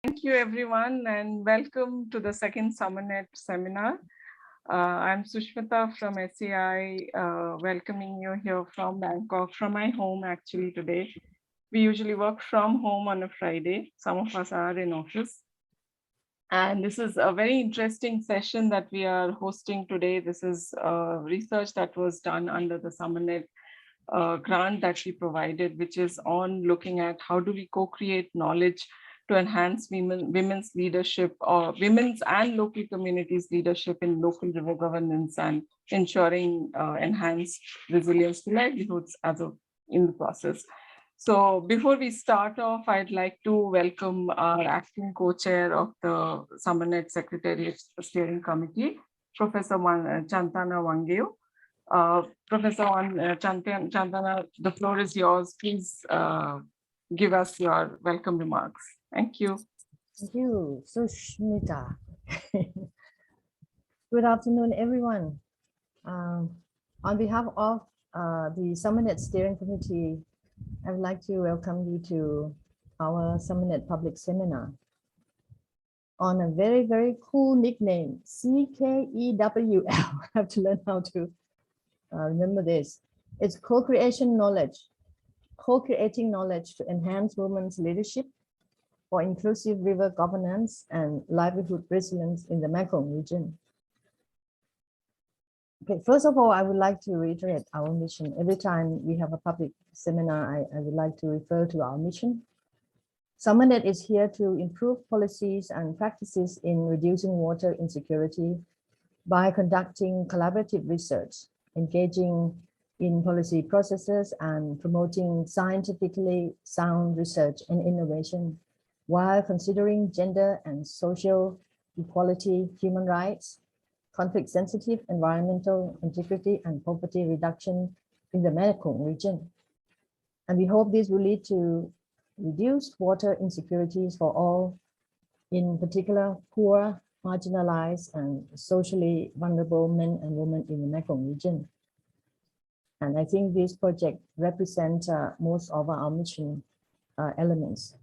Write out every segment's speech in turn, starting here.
Thank you, everyone, and welcome to the second Summernet seminar. I'm Sushmita from SEI, welcoming you here from Bangkok, from my home actually today. We usually work from home on a Friday. Some of us are in office. And this is a very interesting session that we are hosting today. This is research that was done under the Summernet grant that we provided, which is on looking at how do we co-create knowledge to enhance women's leadership, or women's and local communities' leadership in local river governance, and ensuring enhanced resilience to livelihoods in the process. So before we start off, I'd like to welcome our acting co-chair of the Summernet Secretariat Steering Committee, Professor Chantana Wangeo. Professor Chantana, the floor is yours. Please give us your welcome remarks. Thank you. Thank you, Sushmita. Good afternoon, everyone. On behalf of the Summernet Steering Committee, I would like to welcome you to our Summernet Public Seminar on a very, very cool nickname, CKEWEL. I have to learn how to remember this. It's co-creation knowledge, co-creating knowledge to enhance women's leadership for inclusive river governance and livelihood resilience in the Mekong region. Okay, first of all, I would like to reiterate our mission. Every time we have a public seminar, I would like to refer to our mission. Summernet is here to improve policies and practices in reducing water insecurity by conducting collaborative research, engaging in policy processes, and promoting scientifically sound research and innovation, while considering gender and social equality, human rights, conflict-sensitive environmental integrity, and poverty reduction in the Mekong region. And we hope this will lead to reduced water insecurities for all, in particular poor, marginalized, and socially vulnerable men and women in the Mekong region. And I think this project represents most of our mission elements.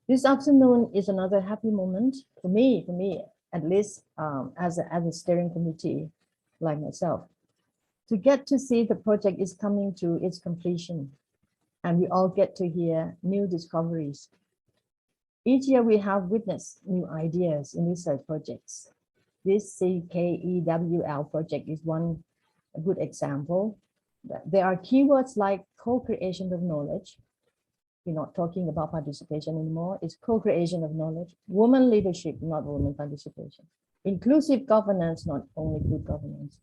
This afternoon is another happy moment for me at least as a steering committee like myself, to get to see the project is coming to its completion, and we all get to hear new discoveries. Each year we have witnessed new ideas in research projects. This CKEWEL project is one good example. There are keywords like co-creation of knowledge. We're not talking about participation anymore. It's co-creation of knowledge, women leadership, not women participation, inclusive governance, not only good governance,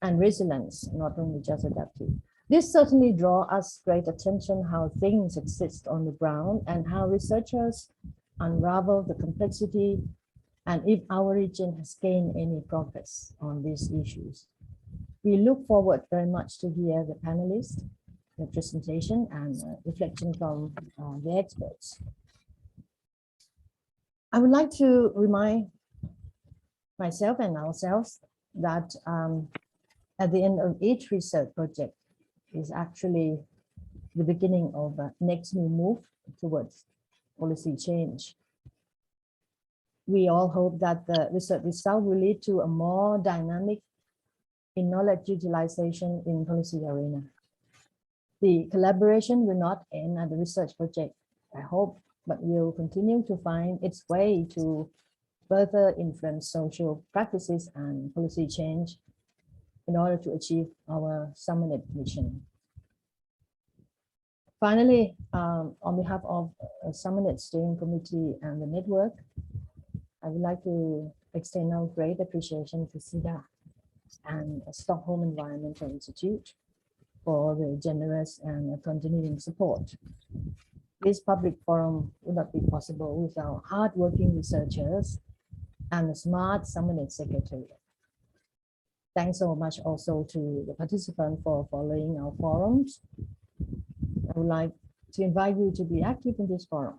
and resilience, not only just adaptive. This certainly draws us great attention how things exist on the ground and how researchers unravel the complexity, and if our region has gained any progress on these issues. We look forward very much to hear the panelists, the presentation, and reflection from the experts. I would like to remind myself and ourselves that at the end of each research project is actually the beginning of the next new move towards policy change. We all hope that the research result will lead to a more dynamic in knowledge utilization in policy arena. The collaboration will not end at the research project, I hope, but will continue to find its way to further influence social practices and policy change in order to achieve our Summernet mission. Finally, on behalf of Summernet Steering Committee and the network, I would like to extend our great appreciation to SIDA and Stockholm Environmental Institute for the generous and continuing support. This public forum would not be possible without hardworking researchers and a smart Summernet secretariat. Thanks so much also to the participants for following our forums. I would like to invite you to be active in this forum,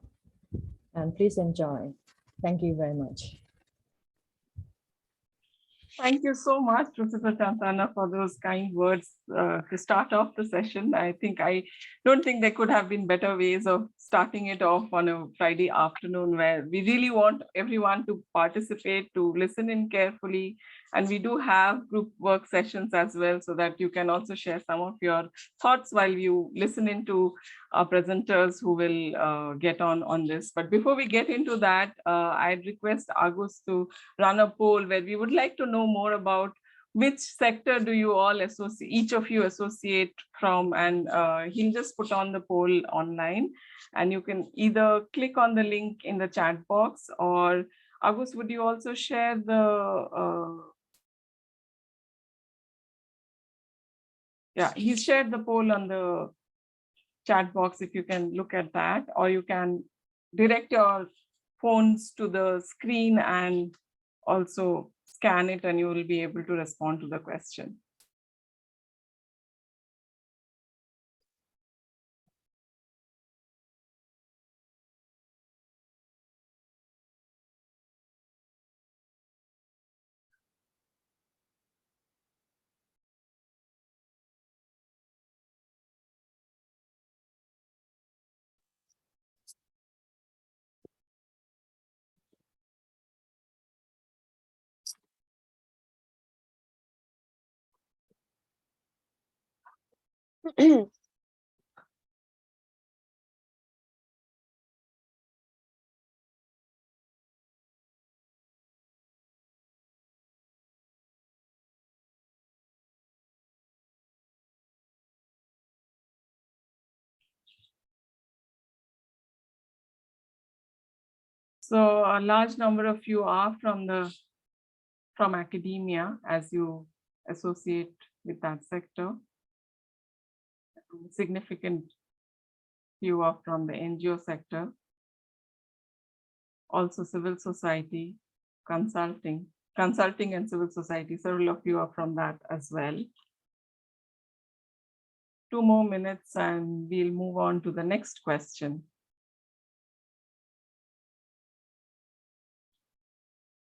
and please enjoy. Thank you very much. Thank you so much, Professor Chantana, for those kind words to start off the session. I don't think there could have been better ways of starting it off on a Friday afternoon, where we really want everyone to participate, to listen in carefully. And we do have group work sessions as well, so that you can also share some of your thoughts while you listen into our presenters who will get on this. But before we get into that, I'd request Agus to run a poll where we would like to know more about which sector do you all associate, each of you associate from, and he'll just put on the poll online, and you can either click on the link in the chat box, or Agus, would you also share the yeah, he shared the poll on the chat box, if you can look at that, or you can direct your phones to the screen and also scan it, and you will be able to respond to the question. So a large number of you are from academia, as you associate with that sector. Significant few are from the NGO sector, also civil society, consulting and civil society. Several of you are from that as well. 2 more minutes and we'll move on to the next question.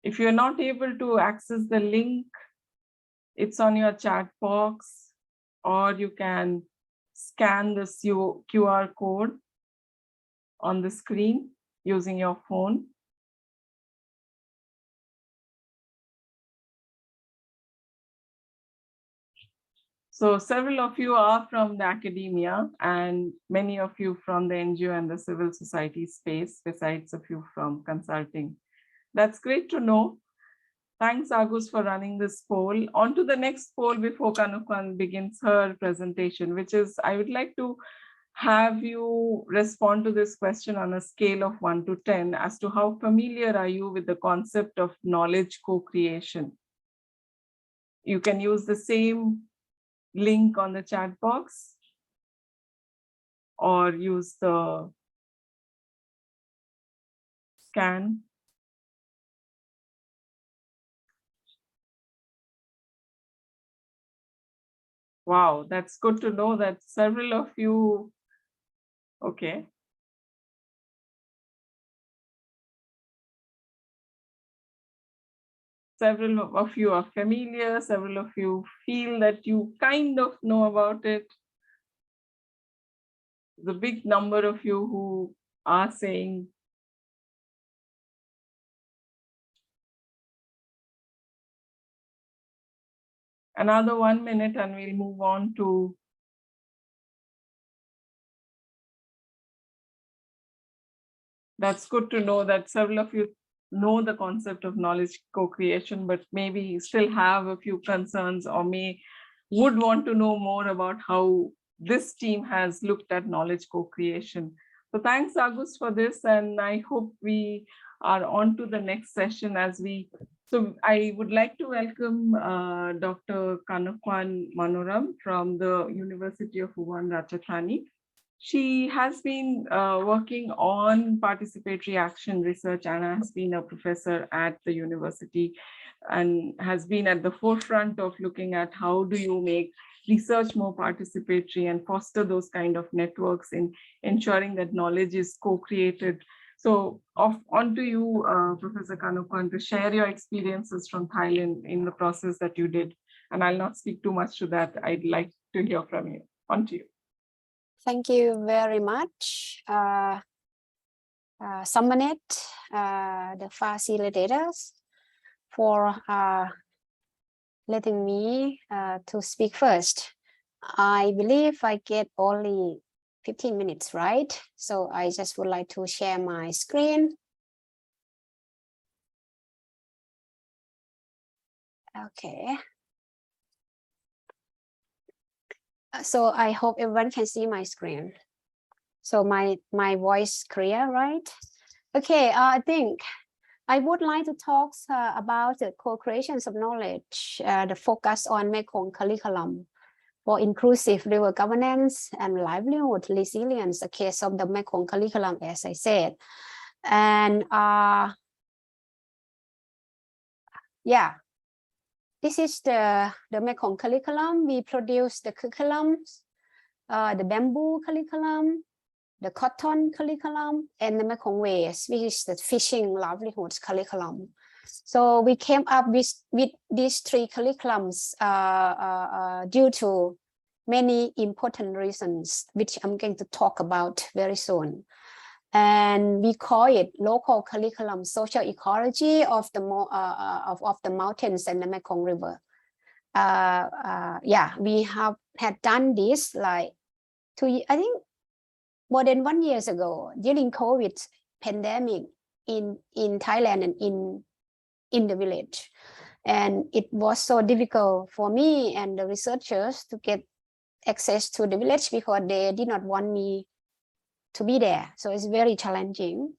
If you're not able to access the link, it's on your chat box, or you can scan this QR code on the screen using your phone. So several of you are from the academia, and many of you from the NGO and the civil society space, besides a few from consulting. That's great to know. Thanks, Agus, for running this poll. On to the next poll before Kanukwan begins her presentation, which is, I would like to have you respond to this question on a scale of 1 to 10 as to how familiar are you with the concept of knowledge co-creation. You can use the same link on the chat box or use the scan. Wow, that's good to know that several of you, okay. Several of you are familiar, several of you feel that you kind of know about it. The big number of you who are saying another 1 minute and we'll move on to that's good to know that several of you know the concept of knowledge co-creation, but maybe still have a few concerns or would want to know more about how this team has looked at knowledge co-creation. So thanks, Agus, for this, and I hope we are on to the next session so I would like to welcome Dr. Kanukwan Manoram from the University of Wuhan Ratchathani. She has been working on participatory action research and has been a professor at the university and has been at the forefront of looking at how do you make research more participatory and foster those kind of networks in ensuring that knowledge is co-created So on to you, Professor Kanupan, to share your experiences from Thailand in the process that you did. And I'll not speak too much to that. I'd like to hear from you. On to you. Thank you very much, Summonet, the facilitators, for letting me to speak first. I believe I get only 15 minutes, right? So I just would like to share my screen. Okay. So I hope everyone can see my screen. So my voice clear, right? Okay, I think I would like to talk about the co-creations of knowledge, the focus on Mekong Curriculum for inclusive river governance and livelihood resilience, the case of the Mekong Curriculum, as I said. And yeah, this is the Mekong Curriculum. We produce the curriculums, the bamboo curriculum, the cotton curriculum, and the Mekong Ways, which is the fishing livelihoods curriculum. So we came up with these three curriculums due to many important reasons, which I'm going to talk about very soon. And we call it local curriculum, social ecology of the mountains and the Mekong River. Yeah, we have had done this like I think more than 1 year ago during COVID pandemic in Thailand and in the village. And it was so difficult for me and the researchers to get access to the village because they did not want me to be there. So it's very challenging.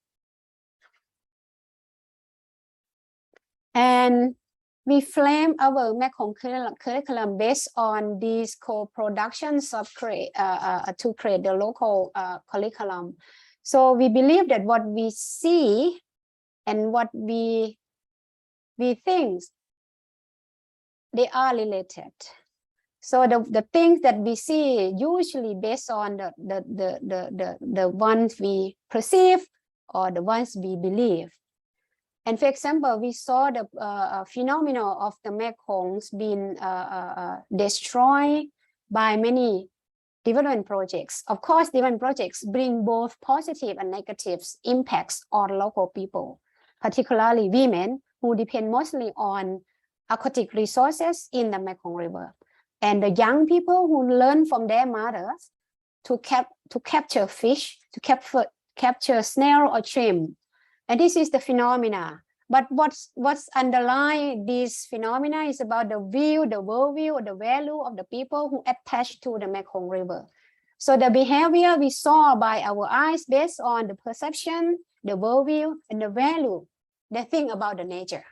And we frame our Mekong curriculum based on these co-productions of to create the local curriculum. So we believe that what we see and what we think, they are related. So the things that we see usually based on the ones we perceive or the ones we believe. And for example, we saw the phenomena of the Mekongs being destroyed by many development projects. Of course, development projects bring both positive and negative impacts on local people, particularly women who depend mostly on aquatic resources in the Mekong River, and the young people who learn from their mothers to capture fish, to capture snail or shrimp. And this is the phenomena. But what's underlying this phenomena is about the view, the worldview, or the value of the people who attach to the Mekong River. So the behavior we saw by our eyes based on the perception, the worldview, and the value, they think about the nature,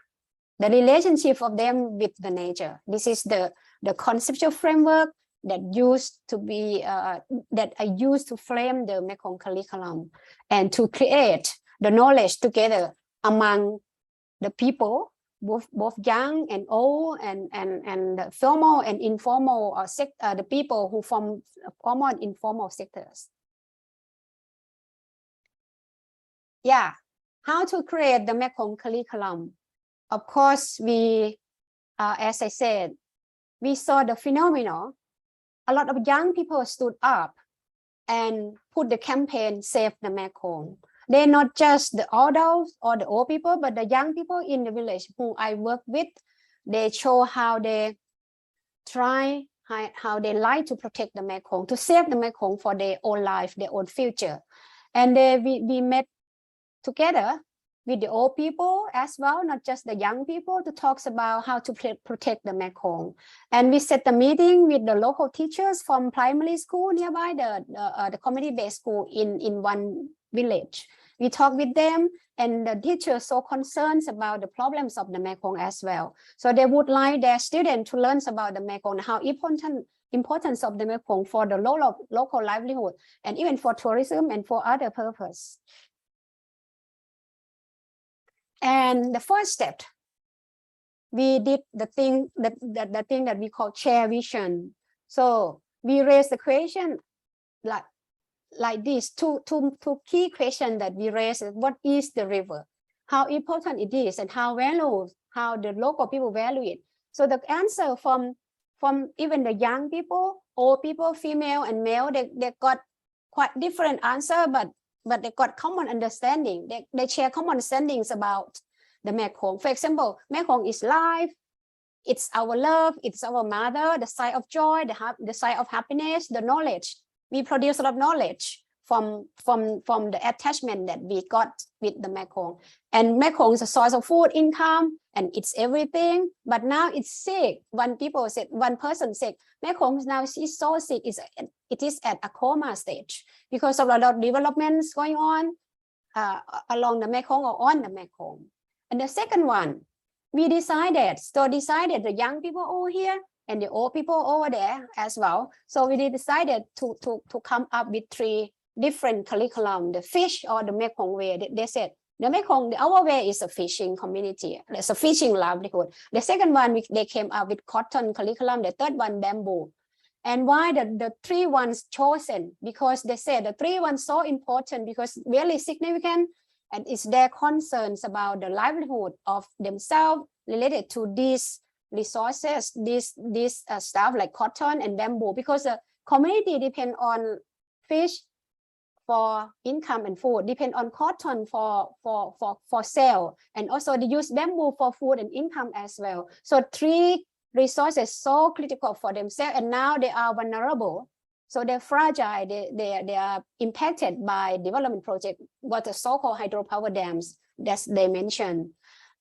the relationship of them with the nature. This is the conceptual framework that used to be that I used to frame the Mekong curriculum and to create the knowledge together among the people, both young and old, and the formal and informal the people who form formal and informal sectors. Yeah, how to create the Mekong curriculum? Of course, we, as I said, we saw the phenomenon. A lot of young people stood up and put the campaign Save the Mekong. They're not just the adults or the old people, but the young people in the village who I work with. They show how they try, how they like to protect the Mekong, to save the Mekong for their own life, their own future. And we met together with the old people as well, not just the young people, to talk about how to protect the Mekong. And we set a meeting with the local teachers from primary school nearby the community-based school in one village. We talk with them, and the teachers so concerned about the problems of the Mekong as well. So they would like their students to learn about the Mekong, how importance of the Mekong for the local livelihood, and even for tourism and for other purpose. And the first step, we did the thing that we call share vision. So we raised the question, like, like this, two key questions that we raise: what is the river, how important it is, and how the local people value it. So the answer from even the young people, old people, female and male, they got quite different answer, but they got common understanding. They share common understandings about the Mekong. For example, Mekong is life, it's our love, it's our mother, the side of joy, the side of happiness, the knowledge. We produce a lot of knowledge from the attachment that we got with the Mekong. And Mekong is a source of food, income, and it's everything. But now it's sick. One person said, Mekong now is so sick. It is at a coma stage because of a lot of developments going on along the Mekong or on the Mekong. And the second one, we decided the young people over here and the old people over there as well. So we decided to come up with 3 different curriculum: the fish or the Mekong way. They said the Mekong, our way is a fishing community, it's a fishing livelihood. The second one, they came up with cotton curriculum. The third one, bamboo. And why the 3 ones chosen? Because they said the 3 ones so important because really significant, and it's their concerns about the livelihood of themselves related to these resources, this stuff like cotton and bamboo, because the community depend on fish for income and food, depend on cotton for sale, and also they use bamboo for food and income as well. So 3 resources so critical for themselves, and now they are vulnerable. So they're fragile, they are impacted by development project, what the so-called hydropower dams that they mentioned.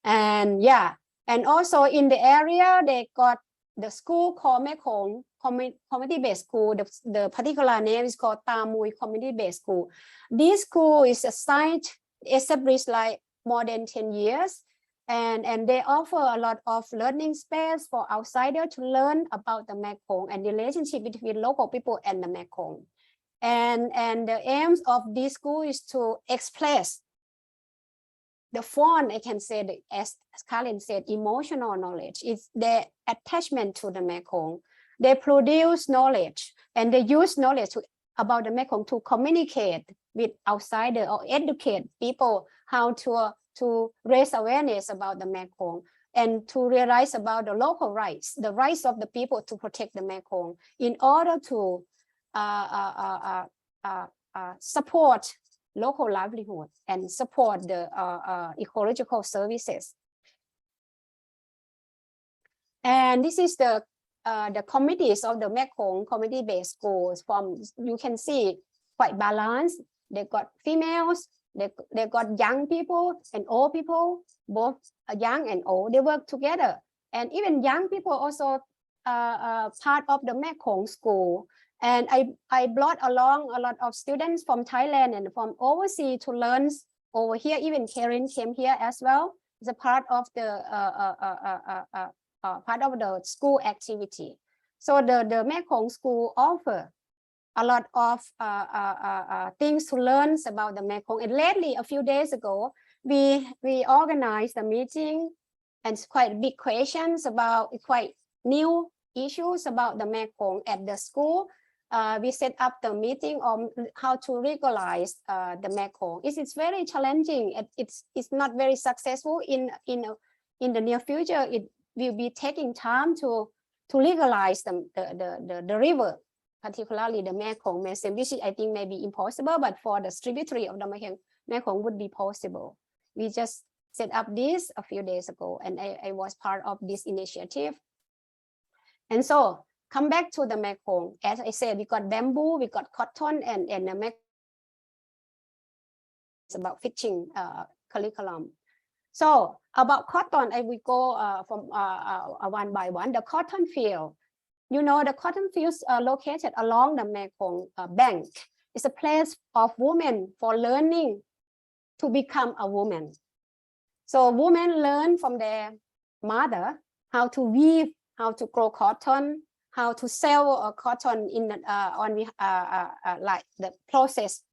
And yeah, and also in the area, they got the school called Mekong Community-Based School. The particular name is called Tamworth Community-Based School. This school is a site established like more than 10 years. And they offer a lot of learning space for outsiders to learn about the Mekong and the relationship between local people and the Mekong. And the aims of this school is to express the fond, I can say, as Colin said, emotional knowledge. It's their attachment to the Mekong. They produce knowledge and they use knowledge about the Mekong to communicate with outsiders or educate people how to raise awareness about the Mekong and to realize about the local rights, the rights of the people to protect the Mekong in order to support local livelihood and support the ecological services. And this is the committees of the Mekong community-based schools. From, you can see, quite balanced. They got females, they got young people and old people, both young and old. They work together, and even young people also part of the Mekong school. And I brought along a lot of students from Thailand and from overseas to learn over here. Even Karen came here as well. It's a part of the school activity. So the Mekong school offer a lot of things to learn about the Mekong. And lately, a few days ago, we organized a meeting and quite big questions about quite new issues about the Mekong at the school. We set up the meeting on how to regularize the Mekong. It's very challenging. It's not very successful in the near future. It will be taking time to legalize the river, particularly the Mekong, which I think may be impossible, but for the tributary of the Mekong would be possible. We just set up this a few days ago, and I was part of this initiative. And so, come back to the Mekong. As I said, we got bamboo, we got cotton, and the Mekong. It's about fishing curriculum. So about cotton, I will go from one by one. The cotton field. You know, the cotton fields are located along the Mekong bank. It's a place of women for learning to become a woman. So women learn from their mother how to weave, how to grow cotton, how to sell cotton in like the process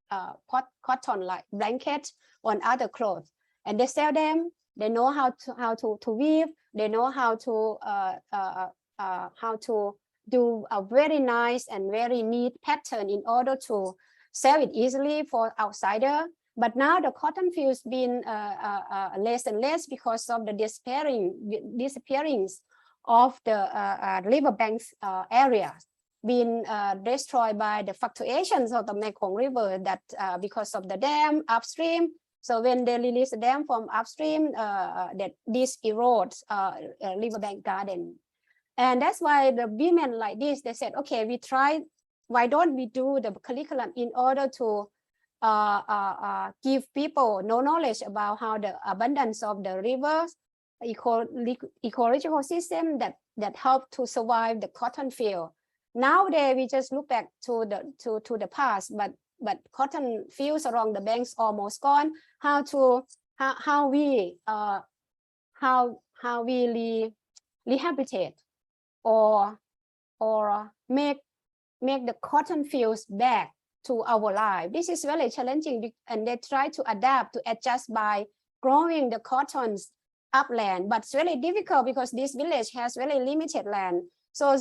cotton like blanket on other clothes, and they sell them. They know how to weave. They know how to do a very nice and very neat pattern in order to sell it easily for outsider. But now the cotton fields been less and less because of the disappearing of the riverbanks areas, being destroyed by the fluctuations of the Mekong River that because of the dam upstream. So when they release the dam from upstream, that this erodes riverbank garden. And that's why the women like this, they said, okay, we try, why don't we do the curriculum in order to give people no knowledge about how the abundance of the rivers, ecological system that help to survive the cotton field. Nowadays, we just look back to the past, but cotton fields along the banks almost gone. How we rehabilitate or make the cotton fields back to our life. This is very challenging, and they try to adapt, to adjust by growing the cottons upland, but it's really difficult because this village has very limited land. So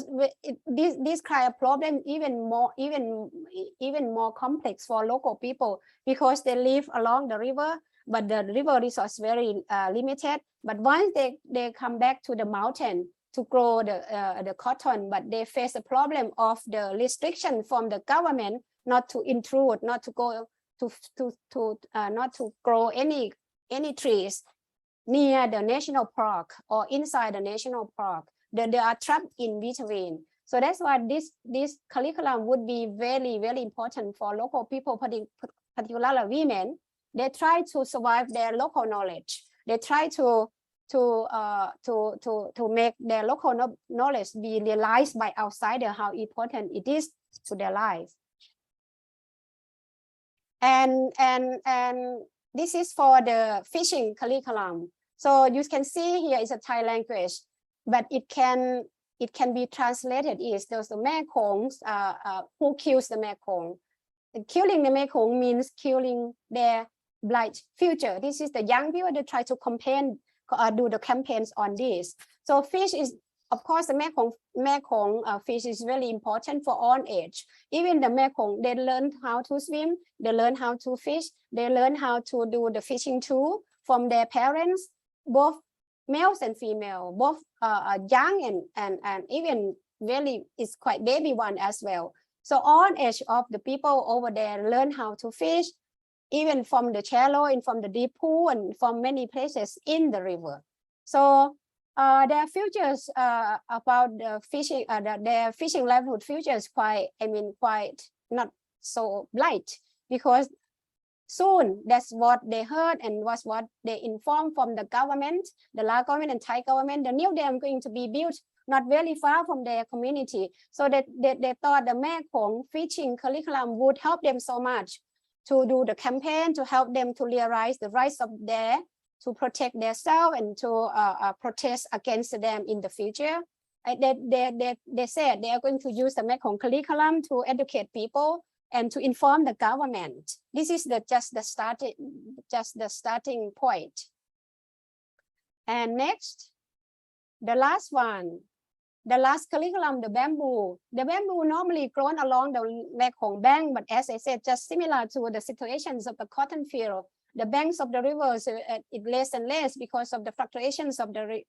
this kind of problem even more complex for local people because they live along the river, but the river resource very limited. But once they come back to the mountain to grow the cotton, but they face the problem of the restriction from the government not to intrude, not to go not to grow any trees near the national park or inside the national park. They are trapped in between. So that's why this curriculum would be very, very important for local people, particularly women. They try to survive their local knowledge. They try to make their local knowledge be realized by outsider how important it is to their life. And this is for the fishing curriculum. So you can see here is a Thai language, but it can be translated is there's the Mekongs, who kills the Mekong. Killing the Mekong means killing their bright future. This is the young people that try to campaign, do the campaigns on this. So fish is, of course, the Mekong fish is really important for all age. Even the Mekong, they learn how to swim, they learn how to fish, they learn how to do the fishing too from their parents, both males and female, both young and even really is quite baby one as well. So all age of the people over there learn how to fish, even from the shallow and from the deep pool and from many places in the river. So their futures about the fishing, their fishing livelihood futures quite not so bright, because soon that's what they heard and was what they informed from the government, the Lao government and Thai government. The new dam going to be built not very far from their community. So that they thought the Mekong fishing curriculum would help them so much to do the campaign, to help them to realize the rights of their, to protect themselves and to protest against them in the future. They said they are going to use the Mekong curriculum to educate people and to inform the government. This is just the starting point. And next, the last one, the last curriculum, the bamboo. The bamboo normally grown along the Mekong bank, but as I said, just similar to the situations of the cotton field, the banks of the rivers it less and less because of the fluctuations of the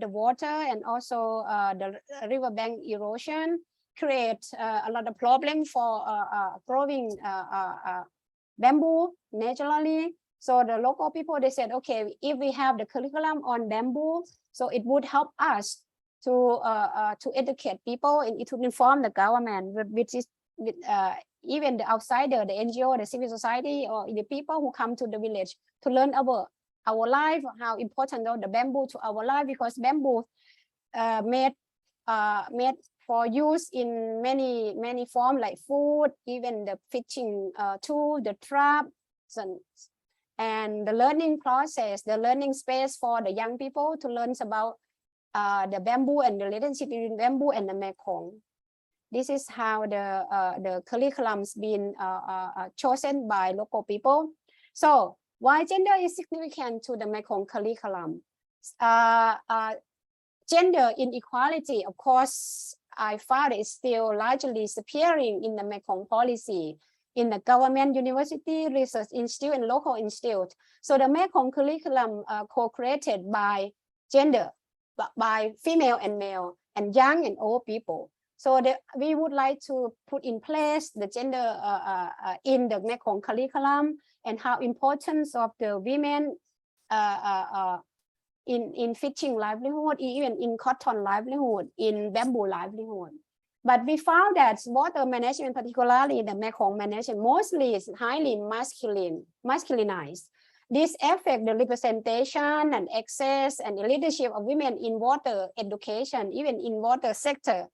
water, and also the riverbank erosion create a lot of problem for growing bamboo naturally. So the local people, they said, okay, if we have the curriculum on bamboo, so it would help us to educate people and it would inform the government, which is even the outsider, the NGO, the civil society, or the people who come to the village to learn our life, how important the bamboo to our life, because bamboo made for use in many forms like food, even the fishing tool, the trap, and the learning process, the learning space for the young people to learn about the bamboo and the relationship between bamboo and the Mekong. This is how the curriculum's been chosen by local people. So why gender is significant to the Mekong curriculum? Gender inequality, of course, I found it's still largely disappearing in the Mekong policy, in the government, university, research institute, and local institute. So the Mekong curriculum co-created by gender, by female and male, and young and old people. So we would like to put in place the gender in the Mekong curriculum, and how importance of the women in fishing livelihood, even in cotton livelihood, in bamboo livelihood. But we found that water management, particularly the Mekong management, mostly is highly masculinized. This affects the representation and access and the leadership of women in water education, even in water sector,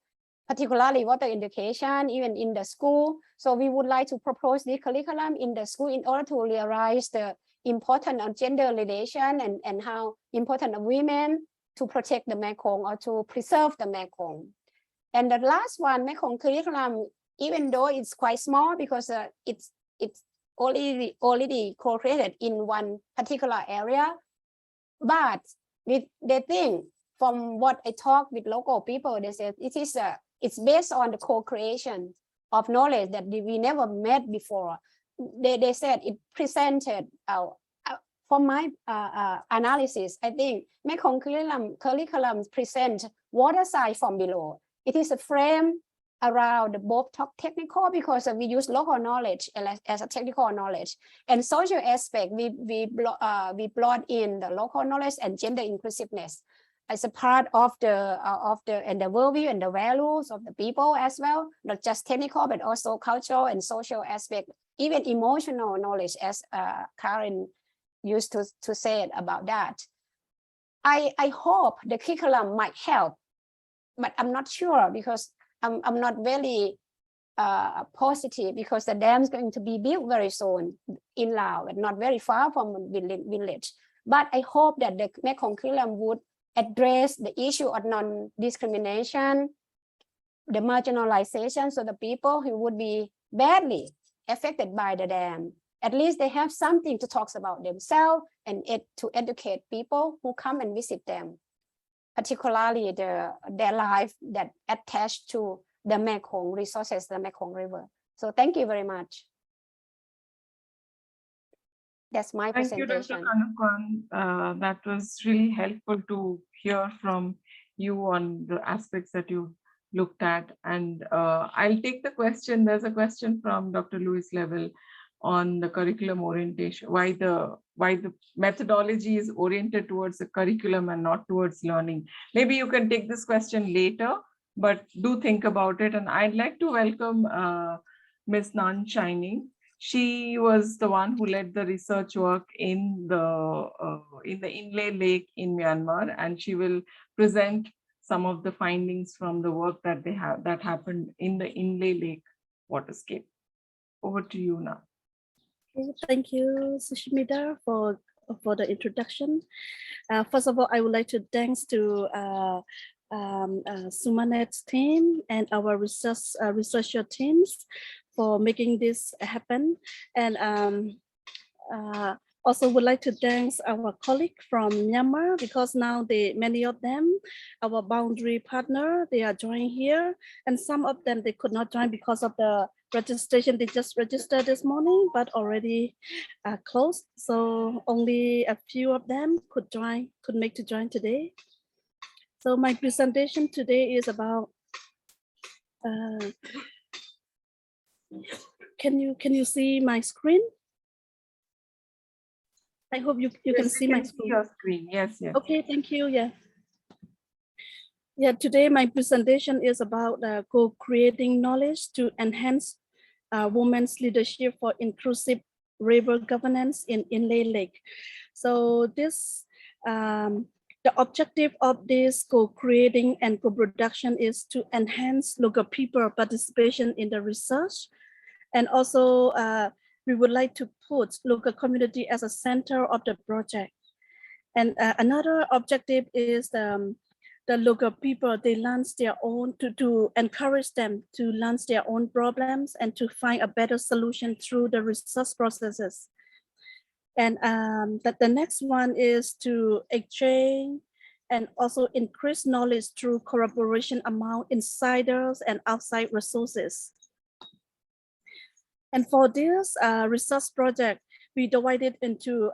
particularly water education, even in the school. So we would like to propose the curriculum in the school in order to realize the importance of gender relation and how important of women to protect the Mekong or to preserve the Mekong. And the last one, Mekong curriculum, even though it's quite small because it's already co-created in one particular area, but they think, from what I talked with local people, they said it's based on the co-creation of knowledge that we never met before. They said it presented from my analysis, I think Mekong curriculum present water side from below. It is a frame around both technical, because we use local knowledge as a technical knowledge, and social aspect. We brought in the local knowledge and gender inclusiveness as a part of the worldview and the values of the people as well, not just technical but also cultural and social aspect, even emotional knowledge, as Karen used to say it about that. I hope the curriculum might help, but I'm not sure, because I'm not very positive, because the dam is going to be built very soon in Laos, and not very far from village. But I hope that the Mekong curriculum would address the issue of non-discrimination, the marginalization, so the people who would be badly affected by the dam, at least they have something to talk about themselves and to educate people who come and visit them, particularly their life that attached to the Mekong resources, the Mekong River. So thank you very much. That's my presentation. Thank you, Dr. Kanukwan. That was really helpful to hear from you on the aspects that you looked at. And I'll take the question. There's a question from Dr. Louis Level on the curriculum orientation, why the methodology is oriented towards the curriculum and not towards learning. Maybe you can take this question later, but do think about it. And I'd like to welcome Ms. Nan Shining. She was the one who led the research work in the Inlay Lake in Myanmar, and she will present some of the findings from the work that that happened in the Inlay Lake waterscape. Over to you now. Thank you, Sushmita, for the introduction. First of all, I would like to thanks to Sumanet's team and our researcher teams for making this happen. And also would like to thank our colleague from Myanmar, because now many of them, our boundary partner, they are joining here, and some of them they could not join because of the registration. They just registered this morning, but already closed. So only a few of them could make to join today. So my presentation today is about. Can you see my screen? I hope you can see my screen. Your screen. Yes, yes. Okay, thank you. Yeah, today my presentation is about co-creating knowledge to enhance women's leadership for inclusive river governance in Inlay Lake. So this, the objective of this co-creating and co-production is to enhance local people participation in the research, and also we would like to put local community as a center of the project. And another objective is the local people, they launch their own, to encourage them to launch their own problems and to find a better solution through the research processes. And the next one is to exchange and also increase knowledge through collaboration among insiders and outside resources. And for this research project, we divided into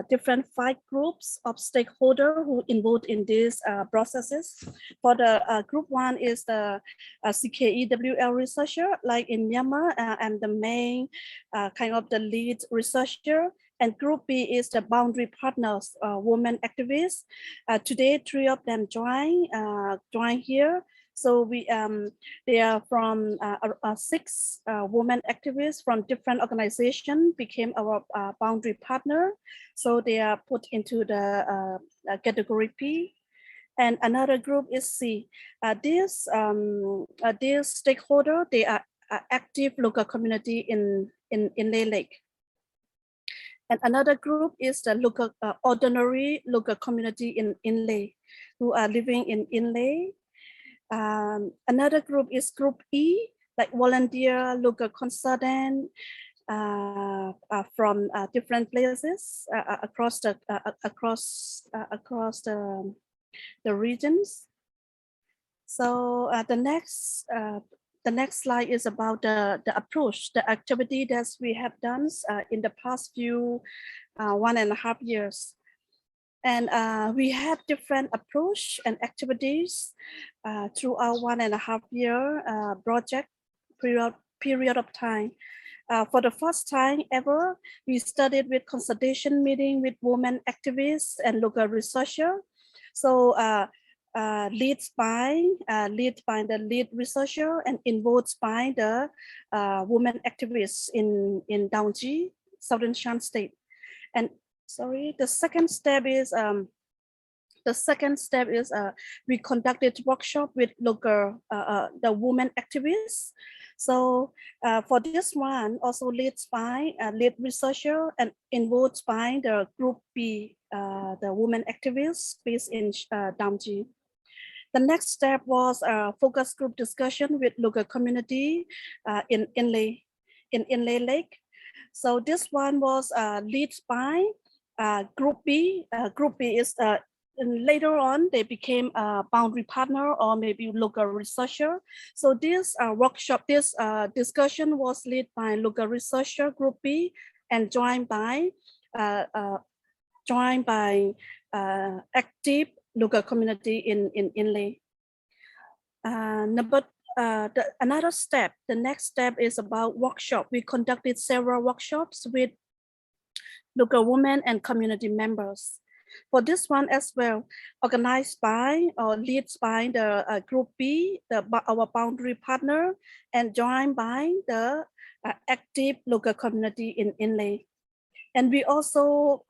different 5 groups of stakeholders who involved in these processes. For the group 1 is the CKWEL researcher, like in Myanmar, and the main kind of the lead researcher. And group B is the boundary partners, women activists. Today, 3 of them join here. So they are from 6 women activists from different organizations became our boundary partner. So they are put into the category P. And another group is C. This stakeholder, they are active local community in Inlay Lake. And another group is the local ordinary local community in Inlay, who are living in Inlay. Another group is group E, like volunteer local consultant from different places across the regions. So the next slide is about the approach, the activity that we have done in the past few 1.5 years. And we have different approach and activities throughout 1.5 year project period of time. For the first time ever, we started with consultation meeting with women activists and local researchers. So lead by the lead researcher and involved by the women activists in Daungji, Southern Shan State. And sorry, the second step is we conducted workshop with local the women activists. So for this one, also led by a lead researcher and involved by the group B, the women activists based in Daungji. The next step was a focus group discussion with local community in Inlay Lake. So this one was led by group B. Group B is and later on they became a boundary partner or maybe local researcher. So this workshop, this discussion was led by local researcher group B and joined by active local community in Inlay. Another step, the next step is about workshop. We conducted several workshops with local women and community members. For this one as well, organized by or led by the group B, our boundary partner, and joined by the active local community in Inlay. And we also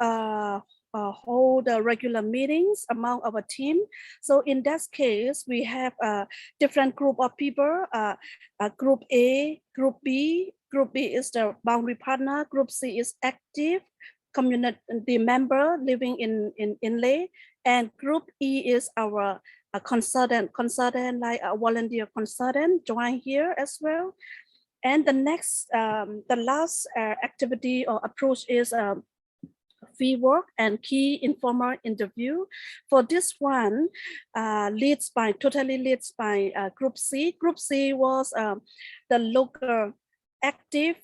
hold regular meetings among our team. So in that case, we have a different group of people, group A, group B. Group B is the boundary partner, group C is active community member living in Inlay, and group E is our consultant like a volunteer consultant join here as well. And the next, the last activity or approach is field work and key informal interview. For this one, totally led by group C. Group C was the local active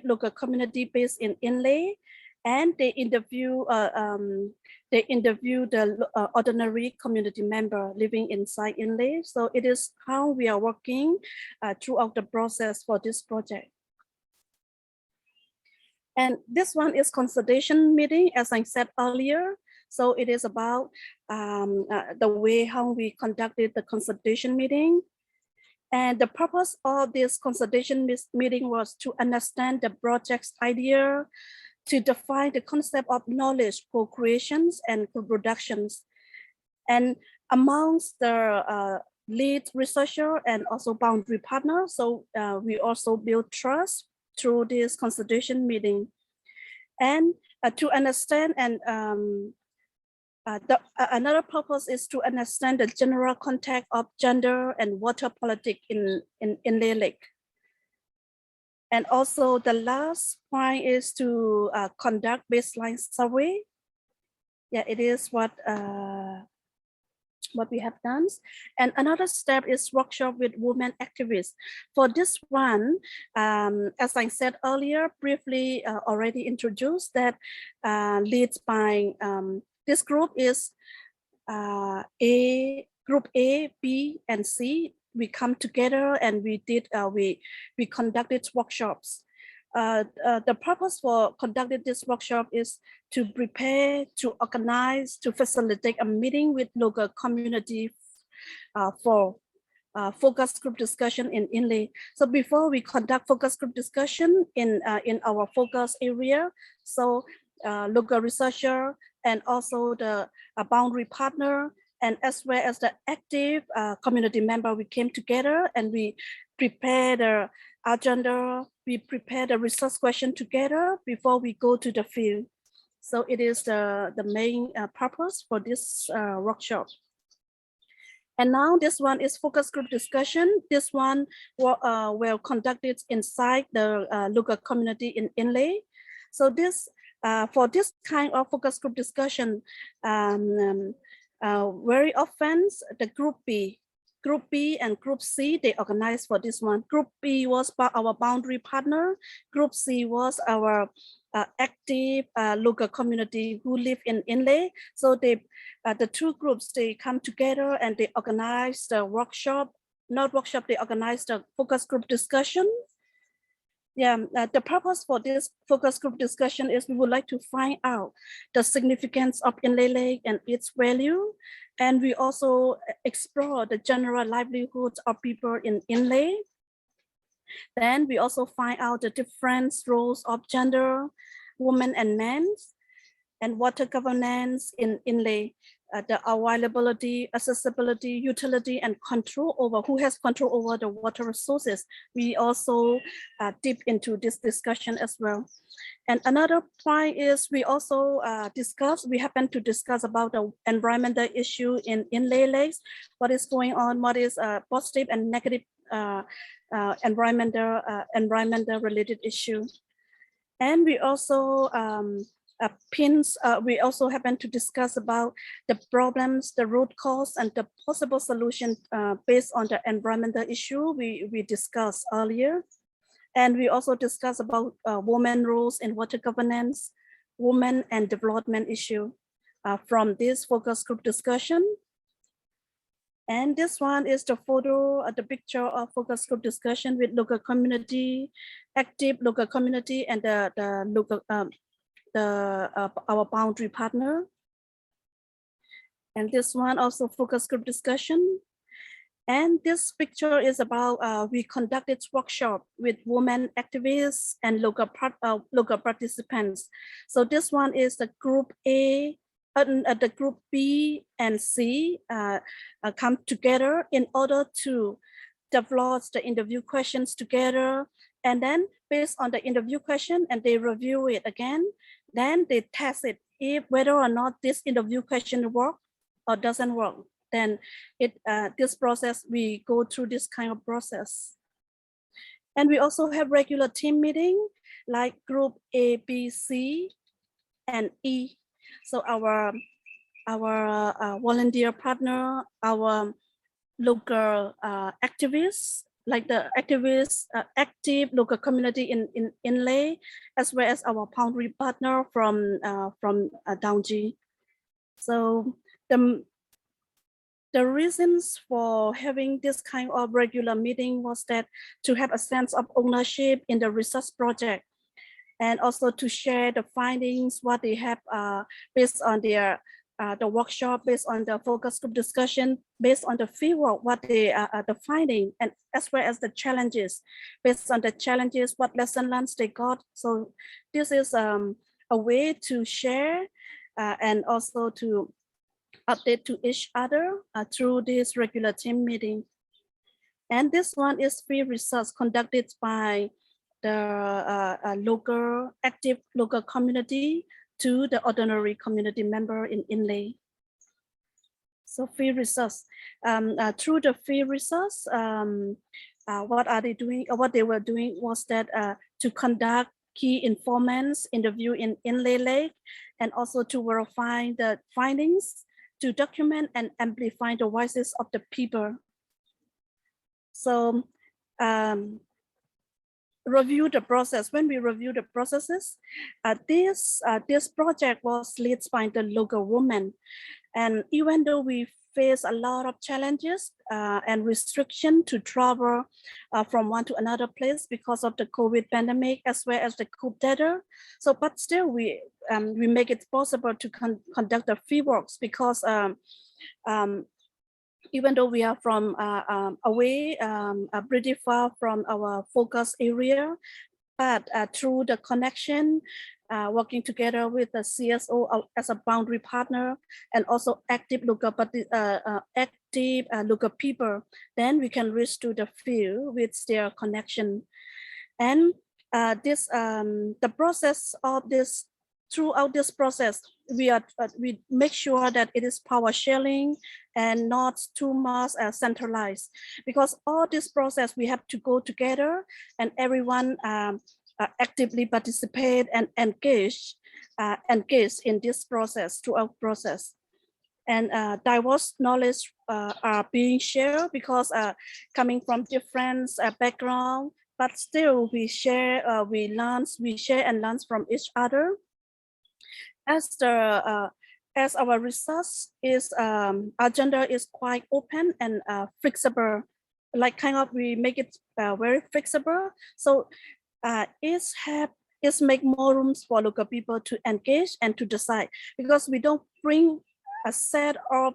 local community based in Inlay, and they interview the ordinary community member living inside Inlay. So it is how we are working throughout the process for this project. And this one is consultation meeting, as I said earlier. So it is about the way how we conducted the consultation meeting. And the purpose of this consultation meeting was to understand the project's idea, to define the concept of knowledge co-creations and co-productions. And amongst the lead researcher and also boundary partner, so we also build trust through this consultation meeting. And to understand and another purpose is to understand the general context of gender and water politics in Inlay Lake. And also the last point is to conduct baseline survey Yeah, it is what we have done. And another step is workshop with women activists. For this one, as I said earlier, briefly already introduced, that leads by this group is group A, B, and C. We come together and we did we conducted workshops. The purpose for conducting this workshop is to prepare, to organize, to facilitate a meeting with local community for focus group discussion in Inlay. So before we conduct focus group discussion in our focus area, so local researcher and also the boundary partner, and as well as the active community member, we came together and we prepared the agenda, we prepared the research question together before we go to the field. So it is the main purpose for this workshop. And now this one is focus group discussion. This one will conducted inside the local community in Inlay. So this for this kind of focus group discussion, very often the Group B and Group C, they organized for this one. Group B was our boundary partner. Group C was our active local community who live in Inlay. So they, the two groups, they come together and they organize the workshop, not workshop, they organize the focus group discussion. Yeah, the purpose for this focus group discussion is we would like to find out the significance of Inlay Lake and its value. And we also explore the general livelihoods of people in Inlay. Then we also find out the different roles of gender, women and men, and water governance in Inlay, the availability, accessibility, utility, and control over who has control over the water resources. We also deep into this discussion as well. And another point is we also we happen to discuss about the environmental issue in Inlay Lakes, what is going on, what is positive and negative environmental related issue. And we also we also happen to discuss about the problems, the root cause, and the possible solution based on the environmental issue we discussed earlier. And we also discuss about women roles in water governance, women and development issue from this focus group discussion. And this one is the photo, the picture of focus group discussion with local community, active local community, and the local our boundary partner. And this one also focus group discussion. And this picture is about we conducted workshop with women activists and local participants. So this one is the group A, the group B and C come together in order to develop the interview questions together. And then based on the interview question, and they review it again, then they test it if whether or not this interview question work or doesn't work. Then this process, we go through this kind of process. And we also have regular team meeting like group A, B, C, and E. So our volunteer partner, our local activists, like the activists, active local community in Inlay, as well as our boundary partner from Downji. So the reasons for having this kind of regular meeting was that to have a sense of ownership in the research project, and also to share the findings, what they have based on their the workshop, based on the focus group discussion, based on the fieldwork, what they are the finding, and as well as the challenges, based on the challenges, what lesson learned they got. So this is a way to share and also to update to each other through this regular team meeting. And this one is free research conducted by the local active local community to the ordinary community member in Inlay. So free research. Through the free research, what are they doing? What they were doing was that to conduct key informants interviewed in Inlay Lake, and also to verify the findings, to document and amplify the voices of the people. So review the process. When we review the processes, this project was led by the local women. And even though we face a lot of challenges and restriction to travel from one to another place because of the COVID pandemic, as well as the coup d'etat. So, but still we make it possible to conduct the field works, because even though we are from away, pretty far from our focus area, but through the connection, working together with the CSO as a boundary partner, and also active local people, then we can reach to the field with their connection. And the process of this, throughout this process, we make sure that it is power sharing and not too much centralized, because all this process we have to go together, and everyone actively participate and engage in this process, throughout process. And diverse knowledge are being shared, because coming from different background, but still we share, we share and learn from each other. As our research is agenda is quite open and flexible, like kind of we make it very flexible. So it's make more rooms for local people to engage and to decide, because we don't bring a set of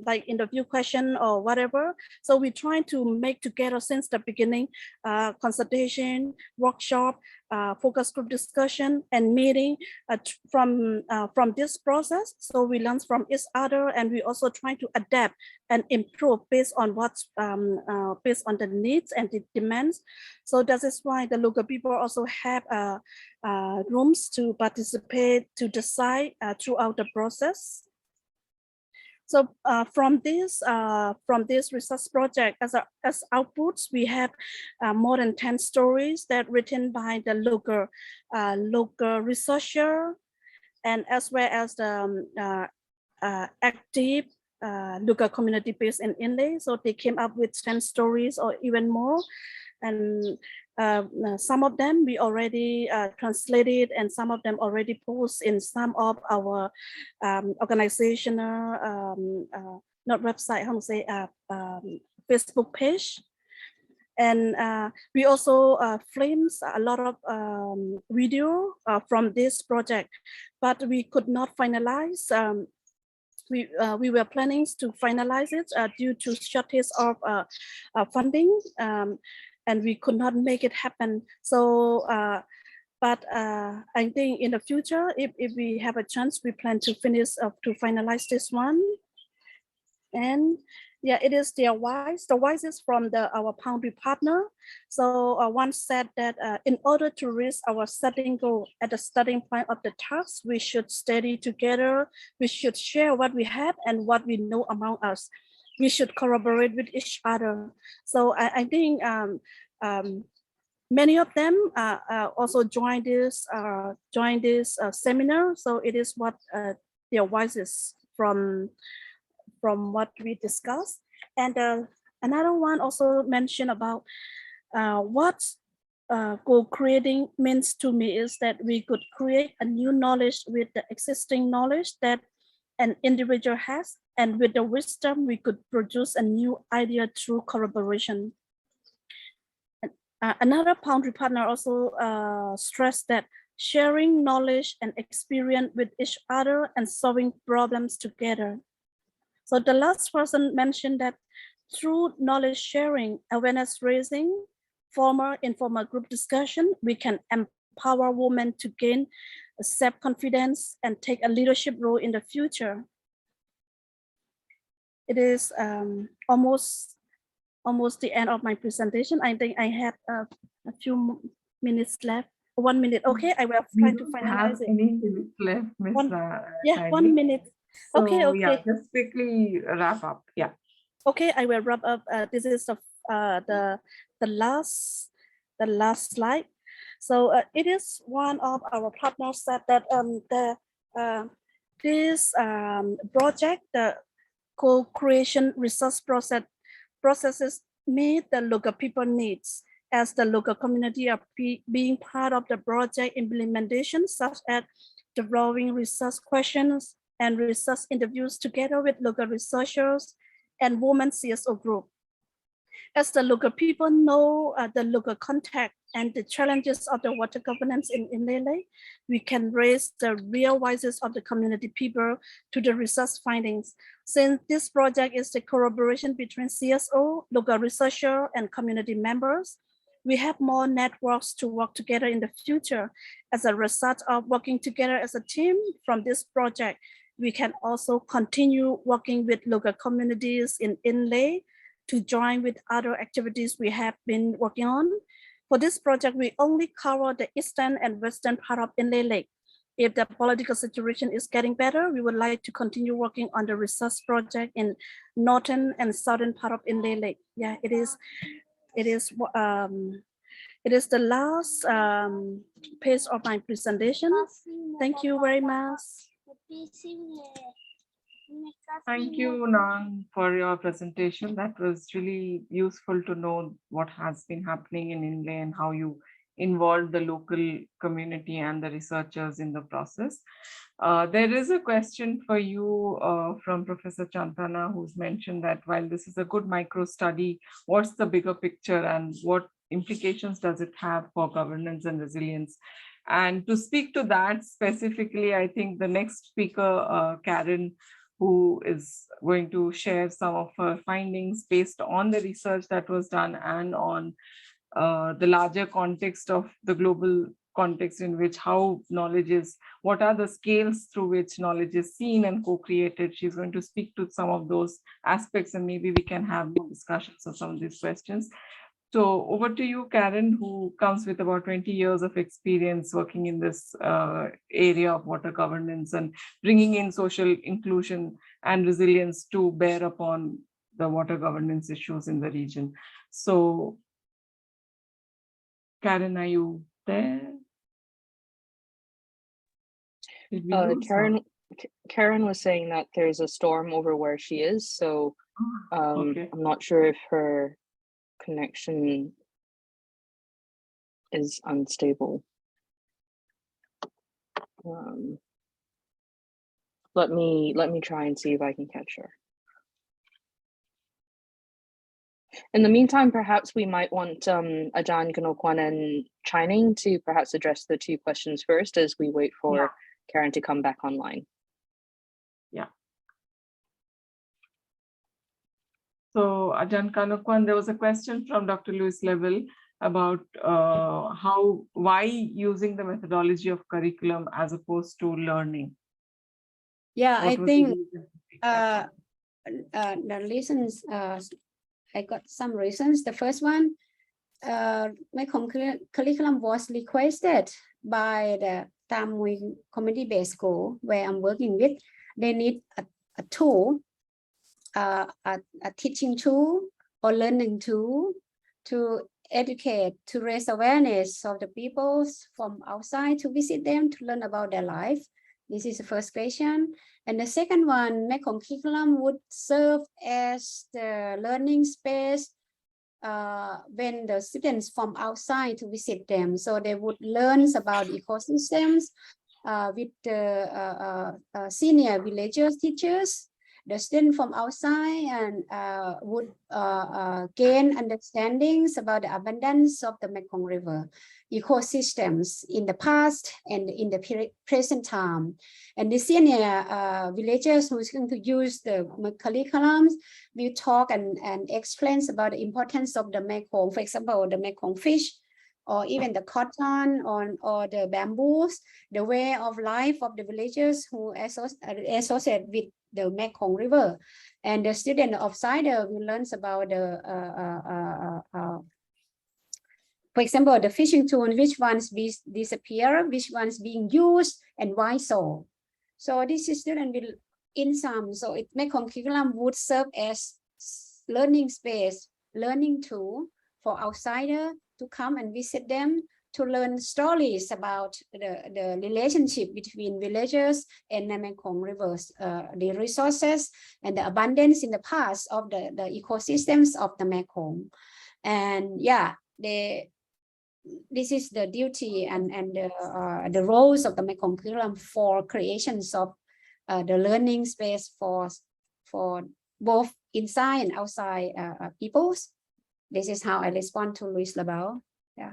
like interview question or whatever. So we try to make together since the beginning, consultation, workshop, focus group discussion, and meeting from this process. So we learn from each other, and we also try to adapt and improve based on what's based on the needs and the demands. So that is why the local people also have rooms to participate, to decide throughout the process. So from this research project, as outputs, we have more than 10 stories that written by the local researcher, and as well as the active local community based in Inlay. So they came up with 10 stories or even more. And some of them we already translated, and some of them already posted in some of our organizational, not website, how to say, Facebook page. And we also filmed a lot of video from this project, but we could not finalize. We were planning to finalize it due to shortage of funding, and we could not make it happen. So, but I think in the future, if we have a chance, we plan to finish to finalize this one. And yeah, it is their voice. The voice is from our boundary partner. So one said that in order to reach our setting goal at the starting point of the task, we should study together. We should share what we have and what we know among us. We should collaborate with each other. So I think many of them also joined this seminar. So it is what their voices from what we discussed. And another one also mentioned about what co-creating means to me is that we could create a new knowledge with the existing knowledge that an individual has, and with the wisdom we could produce a new idea through collaboration. Another boundary partner also stressed that sharing knowledge and experience with each other and solving problems together. So the last person mentioned that through knowledge sharing, awareness raising, formal, informal group discussion, we can empower women to gain self-confidence and take a leadership role in the future. It is almost the end of my presentation. I think I have a few minutes left. 1 minute. Okay, I will try to finalize it. Any minutes left, Ms. Yeah, 1 minute. So, okay. Yeah, just quickly wrap up. Yeah. Okay, I will wrap up. This is the last slide. So it is one of our partners said that this project, the co-creation resource processes meet the local people needs, as the local community are being part of the project implementation, such as developing research questions and research interviews together with local researchers and women CSO group. As the local people know the local context and the challenges of the water governance in Inlay Lake, we can raise the real voices of the community people to the research findings. Since this project is the collaboration between CSO, local researcher, and community members, we have more networks to work together in the future. As a result of working together as a team from this project, we can also continue working with local communities in Inlay to join with other activities we have been working on. For this project, we only cover the eastern and western part of Inlay Lake. If the political situation is getting better, we would like to continue working on the research project in northern and southern part of Inlay Lake. Yeah, it is the last page of my presentation. Thank you very much. Thank you, Nan, for your presentation. That was really useful to know what has been happening in Inlay and how you involved the local community and the researchers in the process. There is a question for you from Professor Chantana, who's mentioned that while this is a good micro study, what's the bigger picture and what implications does it have for governance and resilience? And to speak to that specifically, I think the next speaker, Karen, who is going to share some of her findings based on the research that was done and on the larger context of the global context in which how knowledge is, what are the scales through which knowledge is seen and co-created. She's going to speak to some of those aspects and maybe we can have more discussions of some of these questions. So over to you, Karen, who comes with about 20 years of experience working in this area of water governance and bringing in social inclusion and resilience to bear upon the water governance issues in the region. So, Karen, are you there? Karen was saying that there's a storm over where she is, so Okay. I'm not sure if her connection is unstable. Let me try and see if I can catch her. In the meantime, perhaps we might want Ajahn Ganokwan and Chining to perhaps address the two questions first as we wait for Karen to come back online. Yeah. So Ajahn Ganokwan, there was a question from Dr. Louis Level about why using the methodology of curriculum as opposed to learning. Yeah, I think the reasons, I got some reasons. The first one, Mekong Curriculum was requested by the Tamworth community-based school where I'm working with. They need a tool, a teaching tool or learning tool to educate, to raise awareness of the peoples from outside, to visit them, to learn about their life. This is the first question. And the second one, Mekong Curriculum would serve as the learning space when the students from outside to visit them. So they would learn about ecosystems with the senior villagers teachers. The students from outside and would gain understandings about the abundance of the Mekong River ecosystems in the past and in the present time. And the senior villagers who's going to use the curriculums will talk and explain about the importance of the Mekong, for example, the Mekong fish, or even the cotton or the bamboos, the way of life of the villagers who associate with the Mekong River. And the student outsider will learn about the, for example, the fishing tool, which ones disappear, which ones being used, and why so. So this student will, in some, so it Mekong Curriculum would serve as learning space, learning tool for outsider to come and visit them, to learn stories about the relationship between villagers and the Mekong rivers, the resources and the abundance in the past of the ecosystems of the Mekong. And yeah, this is the duty and the roles of the Mekong Curriculum for creations of the learning space for both inside and outside peoples. This is how I respond to Luis Labelle. Yeah.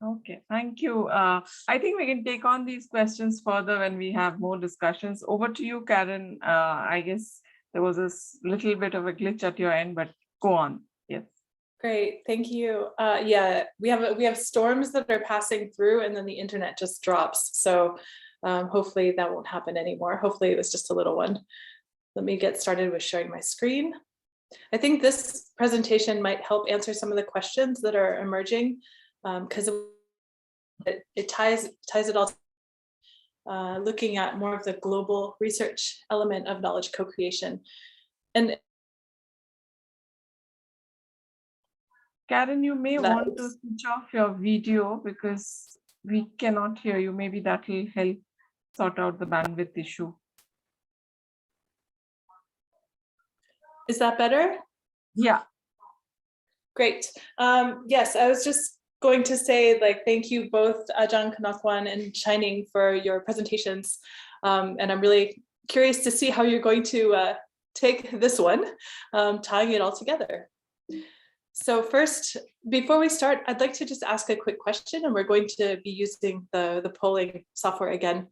Okay, thank you. I think we can take on these questions further when we have more discussions. Over to you, Karen. I guess there was a little bit of a glitch at your end, but go on. Yes. Great, thank you. Yeah, we have storms that are passing through, and then the internet just drops. So hopefully that won't happen anymore. Hopefully it was just a little one. Let me get started with sharing my screen. I think this presentation might help answer some of the questions that are emerging, because it ties it all, looking at more of the global research element of knowledge co-creation. And Karen, you may want to switch off your video because we cannot hear you. Maybe that will help sort out the bandwidth issue. Is that better? Yeah. Great. Yes, I was just going to say, like, thank you both, Ajahn Kanokwan and Shining, for your presentations. And I'm really curious to see how you're going to take this one, tying it all together. So first, before we start, I'd like to just ask a quick question, and we're going to be using the polling software again.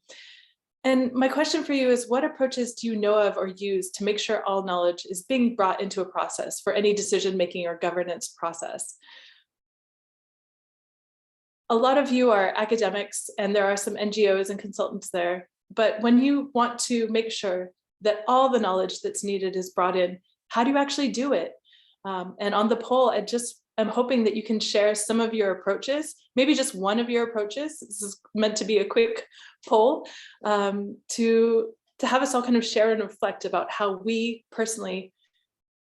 And my question for you is, what approaches do you know of or use to make sure all knowledge is being brought into a process for any decision-making or governance process? A lot of you are academics, and there are some NGOs and consultants there, but when you want to make sure that all the knowledge that's needed is brought in, how do you actually do it? And on the poll, I'm hoping that you can share some of your approaches, maybe just one of your approaches. This is meant to be a quick poll, to have us all kind of share and reflect about how we personally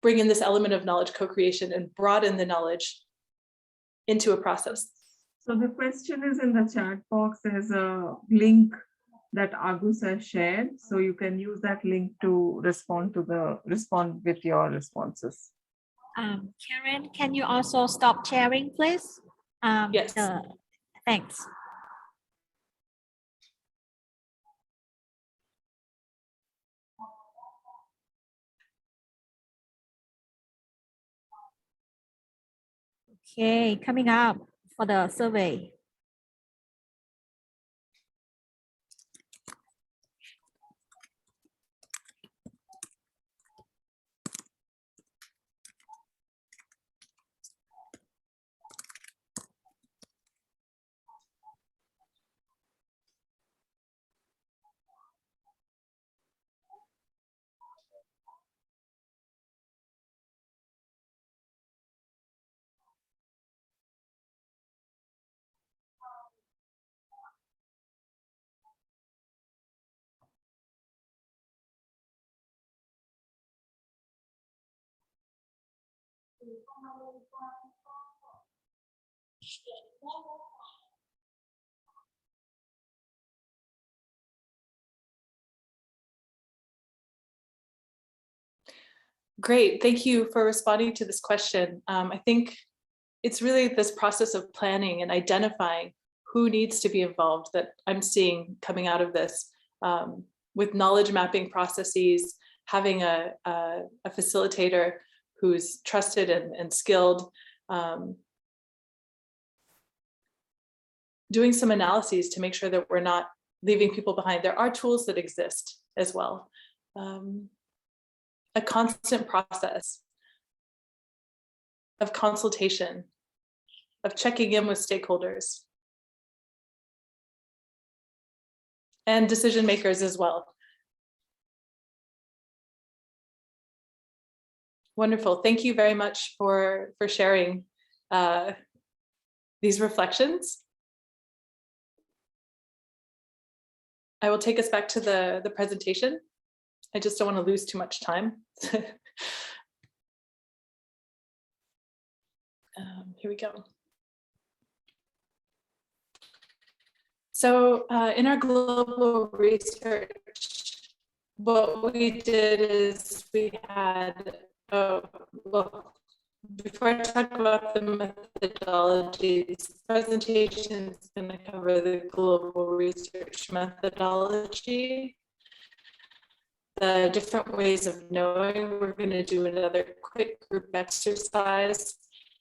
bring in this element of knowledge co-creation and broaden the knowledge into a process. So the question is in the chat box. There's a link that Agus has shared, so you can use that link to respond with your responses. Karen, can you also stop sharing, please? Yes. Thanks. Okay, coming up for the survey. Great, thank you for responding to this question. I think it's really this process of planning and identifying who needs to be involved that I'm seeing coming out of this, with knowledge mapping processes, having a facilitator who's trusted and skilled, doing some analyses to make sure that we're not leaving people behind. There are tools that exist as well. A constant process of consultation, of checking in with stakeholders and decision makers as well. Wonderful. Thank you very much for sharing these reflections. I will take us back to the presentation. I just don't want to lose too much time. Here we go. So in our global research, what we did is we had, well, before I talk about the methodologies, presentation is going to cover the global research methodology, the different ways of knowing. We're going to do another quick group exercise.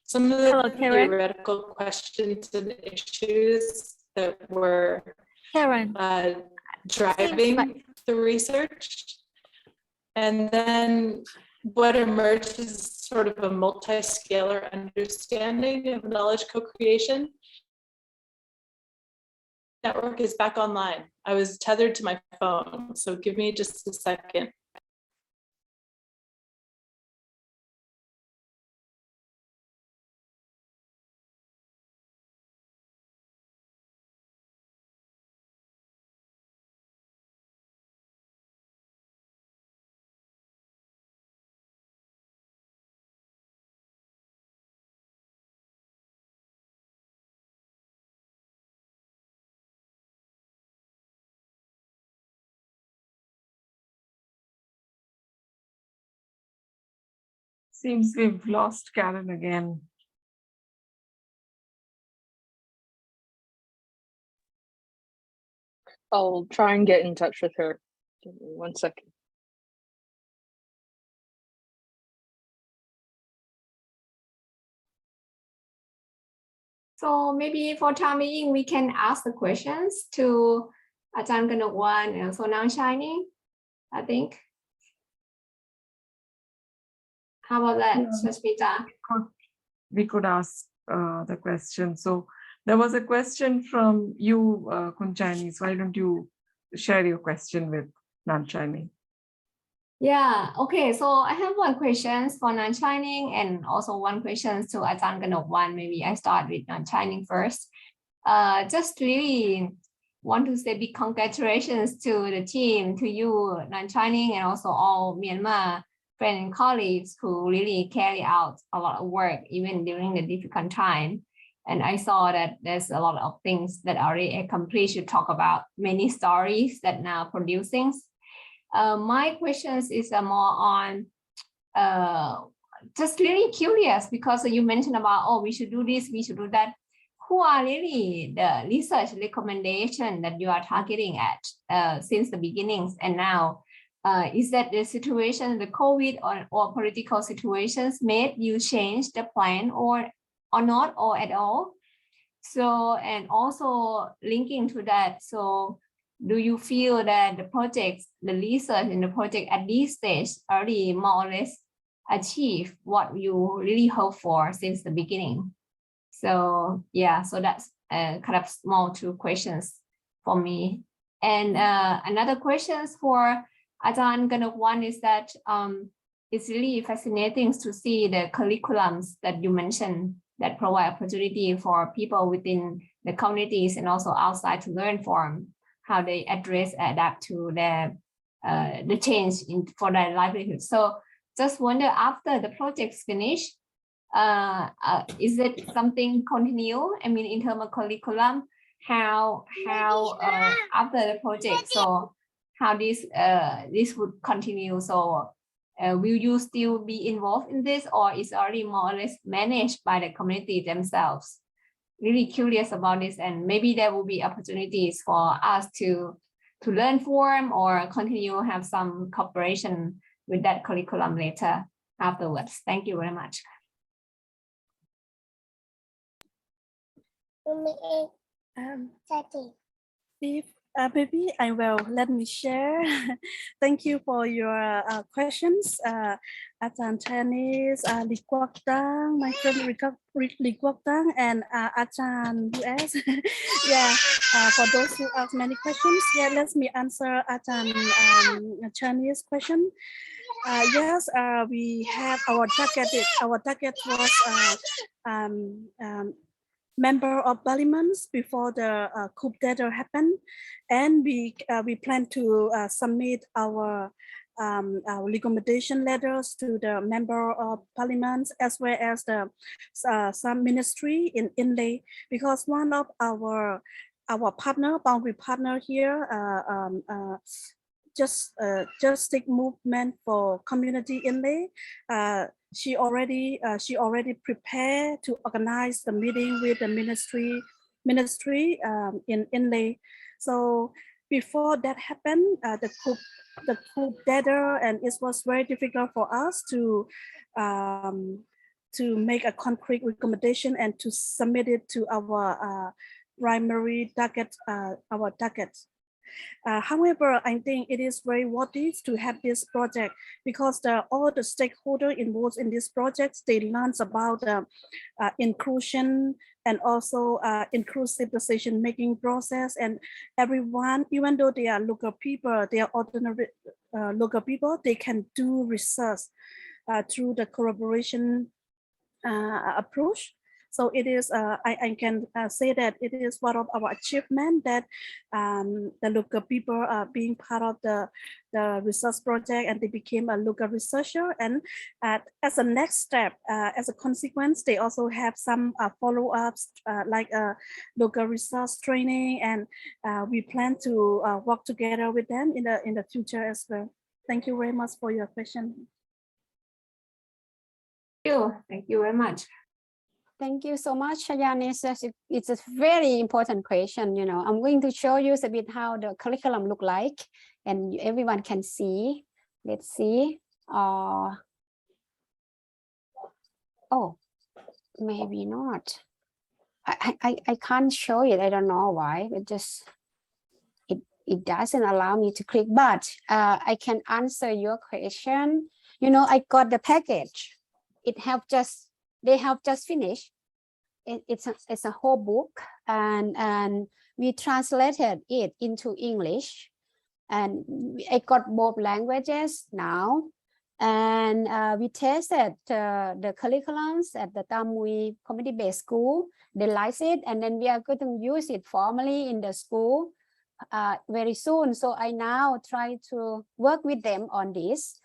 Some of the theoretical questions and issues that were driving the research. And then what emerged is sort of a multi-scalar understanding of knowledge co-creation. Network is back online. I was tethered to my phone, so give me just a second. Seems we've lost Karen again. I'll try and get in touch with her. Give me 1 second. So maybe for time being, we can ask the questions to Ajahn Ganokwan and also Nang Shining, I think. How about that, Sushmita? We could ask the question. So there was a question from you, Kunchani. So why don't you share your question with Nanchani? Yeah, okay. So I have one question for non-shining and also one question to Ajahn Ganokwan. Maybe I start with non-shining first. Just really want to say big congratulations to the team, to you, non-shining, and also all Myanmar friends and colleagues who really carry out a lot of work even during the difficult time. And I saw that there's a lot of things that are already accomplished. You talk about many stories that now producing. My questions is more on just really curious because you mentioned about, oh, we should do this, we should do that. Who are really the research recommendation that you are targeting at since the beginnings and now? Is that the situation, the COVID or political situations made you change the plan or not or at all? So, and also linking to that, so do you feel that the projects, the research in the project at this stage already more or less achieve what you really hope for since the beginning? So yeah, so that's kind of small two questions for me. And another questions for Ajahn Ganokwan is that it's really fascinating to see the curriculums that you mentioned that provide opportunity for people within the communities and also outside to learn from how they address, adapt to their the change for their livelihood. So just wonder after the project's finished, is it something continue? I mean, in terms of curriculum, how after the project, so how this would continue? So will you still be involved in this, or is already more or less managed by the community themselves? Really curious about this, and maybe there will be opportunities for us to learn from or continue have some cooperation with that curriculum later afterwards. Thank you very much. Maybe I will let me share. Thank you for your questions. Ajahn Chinese, Li Guok Tang, my friend Li Guok Tang, and Ajahn US. Yeah, for those who ask many questions, yeah, let me answer Ajahn Chinese question. Yes, we have our target. Our target was member of parliaments before the coup d'etat happened, and we plan to submit our recommendation letters to the member of parliaments as well as the some ministry in Inlay, because one of our our partner, boundary partner here, Justice Movement for Community Inlay. She already prepared to organize the meeting with the ministry in Inlay. So before that happened, the coup gathered, and it was very difficult for us to make a concrete recommendation and to submit it to our primary target, our target. However, I think it is very worthy to have this project because all the stakeholders involved in this project, they learn about inclusion and also inclusive decision-making process, and everyone, even though they are local people, they are ordinary local people, they can do research through the collaboration approach. So it is, I can say that it is one of our achievements that the local people are being part of the research project, and they became a local researcher. And as a next step, as a consequence, they also have some follow-ups like local research training, and we plan to work together with them in the future as well. Thank you very much for your question. Thank you very much. Thank you so much, Yanis. It's a very important question. You know, I'm going to show you a bit how the curriculum look like, and everyone can see. Let's see. Oh, maybe not. I can't show it. I don't know why. It doesn't allow me to click. But I can answer your question. You know, I got the package. They have just finished. It's a whole book, and we translated it into English, and I got both languages now, and we tested the curriculums at the Tamworth community-based school. They liked it, and then we are going to use it formally in the school very soon. So I now try to work with them on this.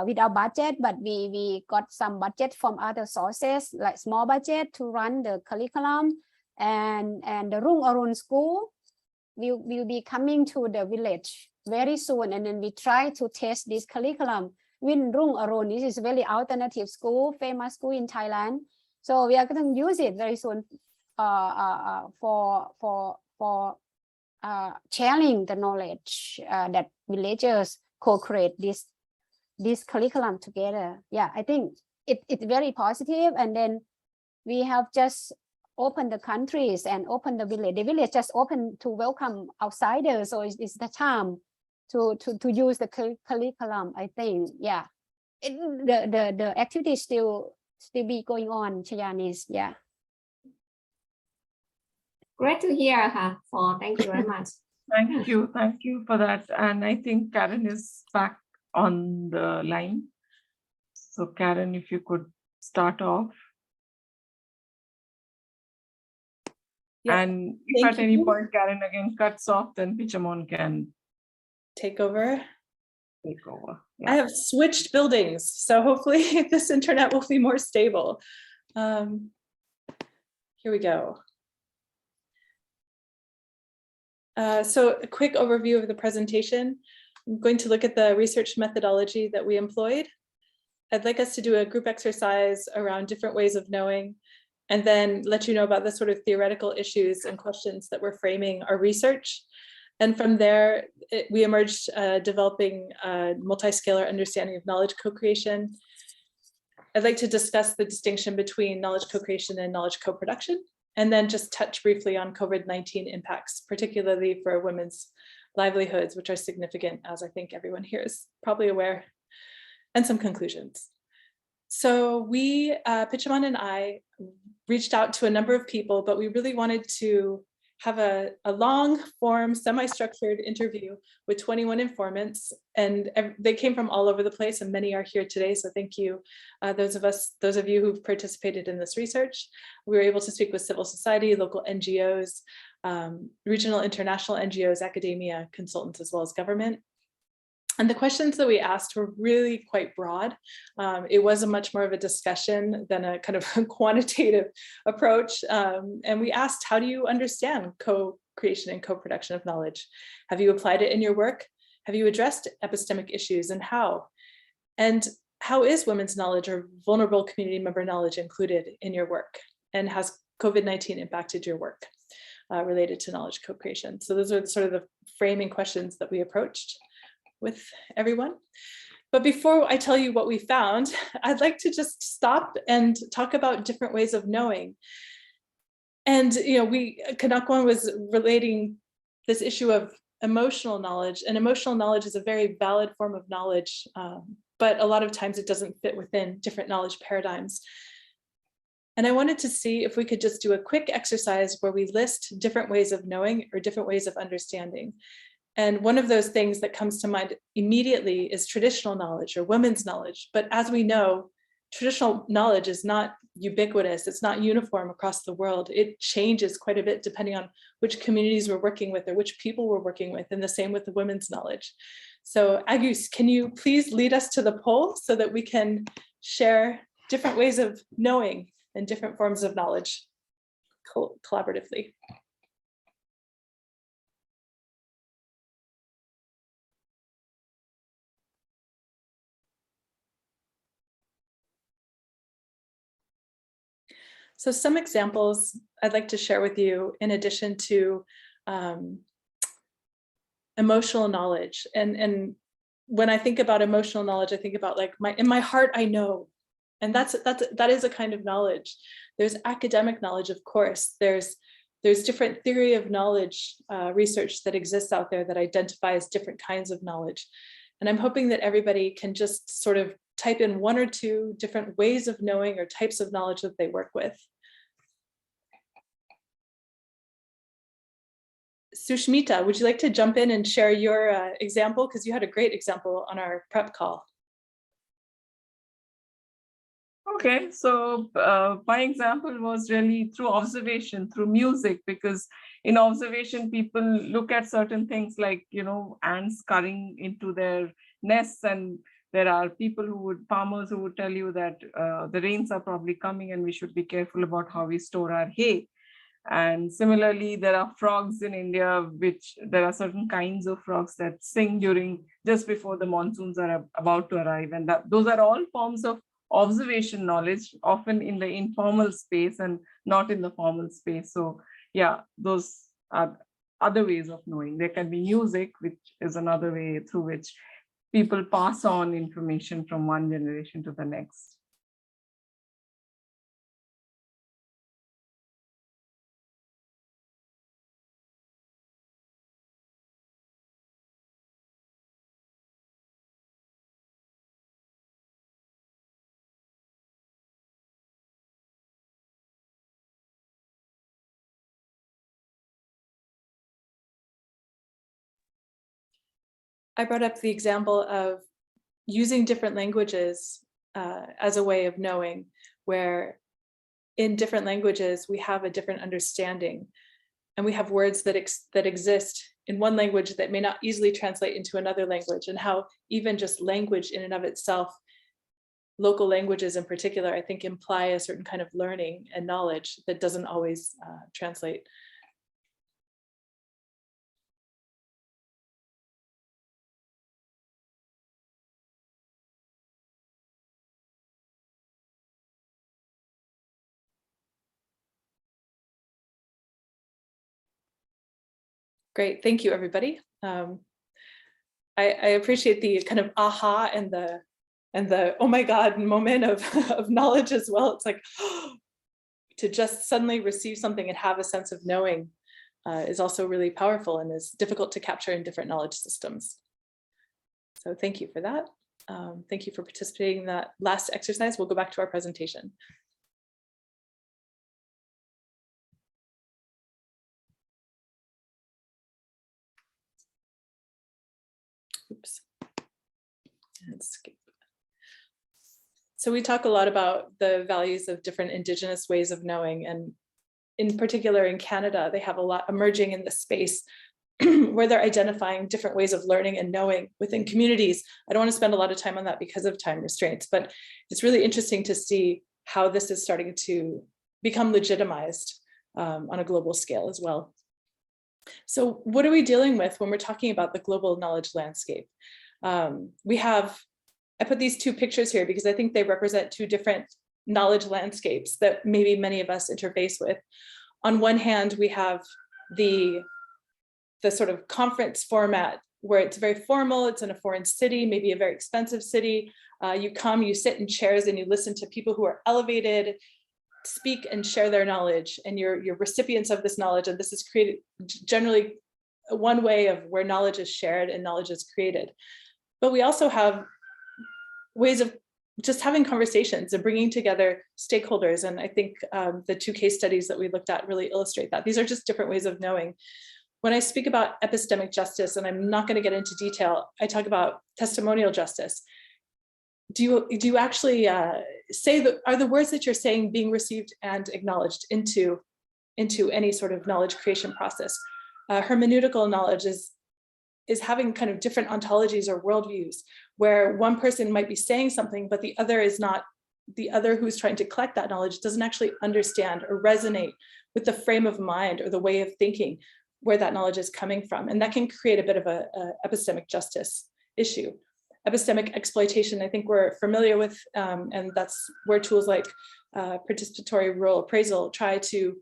Without budget, but we got some budget from other sources, like small budget, to run the curriculum, and the Rung Arun school will be coming to the village very soon, and then we try to test this curriculum with Rung Arun. This is a very alternative school, famous school in Thailand, so we are going to use it very soon for sharing the knowledge that villagers co-create this curriculum together. Yeah, I think it's very positive. And then we have just opened the countries and opened the village. The village just open to welcome outsiders. So it's the time to use the curriculum, I think. Yeah, the activity still be going on, Chayanis. Yeah. Great to hear, thank you very much. Thank you for that. And I think Karen is back on the line. So Karen, if you could start off. Yeah, and if at any point Karen again cuts off, then Pichamon can take over. Yeah. I have switched buildings, so hopefully this internet will be more stable. Here we go. So a quick overview of the presentation. I'm going to look at the research methodology that we employed. I'd like us to do a group exercise around different ways of knowing, and then let you know about the sort of theoretical issues and questions that we're framing our research. And from there, we emerged developing a multi-scalar understanding of knowledge co-creation. I'd like to discuss the distinction between knowledge co-creation and knowledge co-production, and then just touch briefly on COVID-19 impacts, particularly for women's livelihoods, which are significant, as I think everyone here is probably aware, and some conclusions. So we, Pichamon and I, reached out to a number of people, but we really wanted to have a long form, semi-structured interview with 21 informants, and they came from all over the place, and many are here today. So thank you, those of you who've participated in this research. We were able to speak with civil society, local NGOs, regional, international NGOs, academia, consultants, as well as government. And the questions that we asked were really quite broad. It was a much more of a discussion than a kind of quantitative approach. And we asked, how do you understand co-creation and co-production of knowledge? Have you applied it in your work? Have you addressed epistemic issues, and how? And how is women's knowledge or vulnerable community member knowledge included in your work? And has COVID-19 impacted your work related to knowledge co-creation? So those are sort of the framing questions that we approached with everyone. But before I tell you what we found, I'd like to just stop and talk about different ways of knowing. And Kanakwan was relating this issue of emotional knowledge, and emotional knowledge is a very valid form of knowledge, but a lot of times it doesn't fit within different knowledge paradigms. And I wanted to see if we could just do a quick exercise where we list different ways of knowing or different ways of understanding. And one of those things that comes to mind immediately is traditional knowledge or women's knowledge. But as we know, traditional knowledge is not ubiquitous. It's not uniform across the world. It changes quite a bit depending on which communities we're working with or which people we're working with, and the same with the women's knowledge. So Agus, can you please lead us to the poll so that we can share different ways of knowing and different forms of knowledge collaboratively? So some examples I'd like to share with you in addition to emotional knowledge. And when I think about emotional knowledge, I think about like in my heart, I know. And that is a kind of knowledge. There's academic knowledge, of course. There's different theory of knowledge research that exists out there that identifies different kinds of knowledge. And I'm hoping that everybody can just sort of type in one or two different ways of knowing or types of knowledge that they work with. Sushmita, would you like to jump in and share your example? Because you had a great example on our prep call. Okay, so my example was really through observation, through music, because in observation, people look at certain things like, ants scurrying into their nests, and there are farmers who would tell you that the rains are probably coming and we should be careful about how we store our hay. And similarly, there are frogs in India, there are certain kinds of frogs that sing just before the monsoons are about to arrive. And those are all forms of observation knowledge, often in the informal space and not in the formal space. So yeah, those are other ways of knowing. There can be music, which is another way through which people pass on information from one generation to the next. I brought up the example of using different languages as a way of knowing, where in different languages, we have a different understanding, and we have words that exist in one language that may not easily translate into another language, and how even just language in and of itself, local languages in particular, I think imply a certain kind of learning and knowledge that doesn't always translate. Great, thank you, everybody. I appreciate the kind of aha and the oh my God moment of knowledge as well. It's like to just suddenly receive something and have a sense of knowing is also really powerful and is difficult to capture in different knowledge systems. So thank you for that. Thank you for participating in that last exercise. We'll go back to our presentation. Oops. And skip. So we talk a lot about the values of different Indigenous ways of knowing, and in particular in Canada, they have a lot emerging in this space where they're identifying different ways of learning and knowing within communities. I don't want to spend a lot of time on that because of time restraints, but it's really interesting to see how this is starting to become legitimized on a global scale as well. So what are we dealing with when we're talking about the global knowledge landscape? I put these two pictures here because I think they represent two different knowledge landscapes that maybe many of us interface with. On one hand, we have the sort of conference format where it's very formal, it's in a foreign city, maybe a very expensive city. You come, you sit in chairs and you listen to people who are elevated, speak and share their knowledge, and you're recipients of this knowledge. And this is created generally one way of where knowledge is shared and knowledge is created. But we also have ways of just having conversations and bringing together stakeholders. And I think the two case studies that we looked at really illustrate that. These are just different ways of knowing. When I speak about epistemic justice, and I'm not going to get into detail, I talk about testimonial justice. Do you actually say that, are the words that you're saying being received and acknowledged into any sort of knowledge creation process? Hermeneutical knowledge is having kind of different ontologies or worldviews, where one person might be saying something, but the other is not, the other who's trying to collect that knowledge doesn't actually understand or resonate with the frame of mind or the way of thinking where that knowledge is coming from. And that can create a bit of a epistemic justice issue. Epistemic exploitation, I think we're familiar with, and that's where tools like participatory rural appraisal try to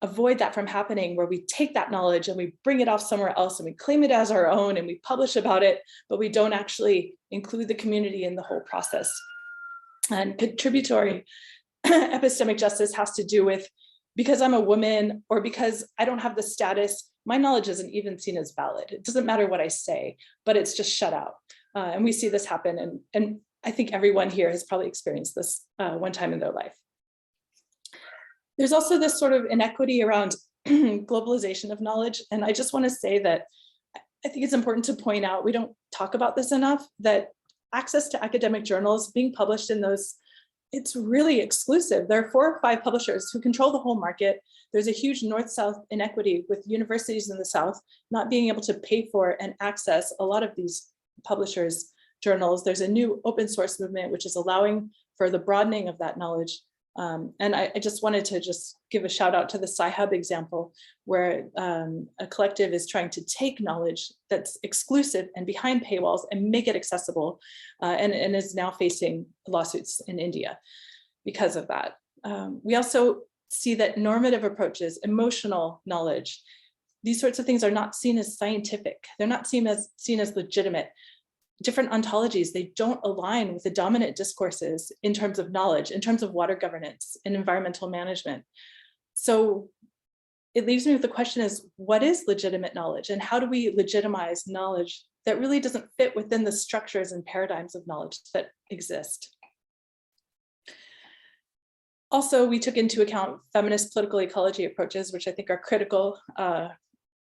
avoid that from happening, where we take that knowledge and we bring it off somewhere else and we claim it as our own and we publish about it, but we don't actually include the community in the whole process. And contributory epistemic justice has to do with, because I'm a woman or because I don't have the status, my knowledge isn't even seen as valid. It doesn't matter what I say, but it's just shut out. And we see this happen. And I think everyone here has probably experienced this one time in their life. There's also this sort of inequity around globalization of knowledge. And I just want to say that I think it's important to point out, we don't talk about this enough, that access to academic journals being published in those, it's really exclusive. There are 4 or 5 publishers who control the whole market. There's a huge north-south inequity with universities in the South not being able to pay for and access a lot of these publishers' journals. There's a new open source movement, which is allowing for the broadening of that knowledge. And I just wanted to just give a shout out to the Sci-Hub example, where a collective is trying to take knowledge that's exclusive and behind paywalls and make it accessible, and is now facing lawsuits in India because of that. We also see that normative approaches, emotional knowledge, these sorts of things are not seen as scientific. They're not seen as legitimate. Different ontologies, they don't align with the dominant discourses in terms of knowledge, in terms of water governance and environmental management. So it leaves me with the question is, what is legitimate knowledge, and how do we legitimize knowledge that really doesn't fit within the structures and paradigms of knowledge that exist? Also, we took into account feminist political ecology approaches, which I think are critical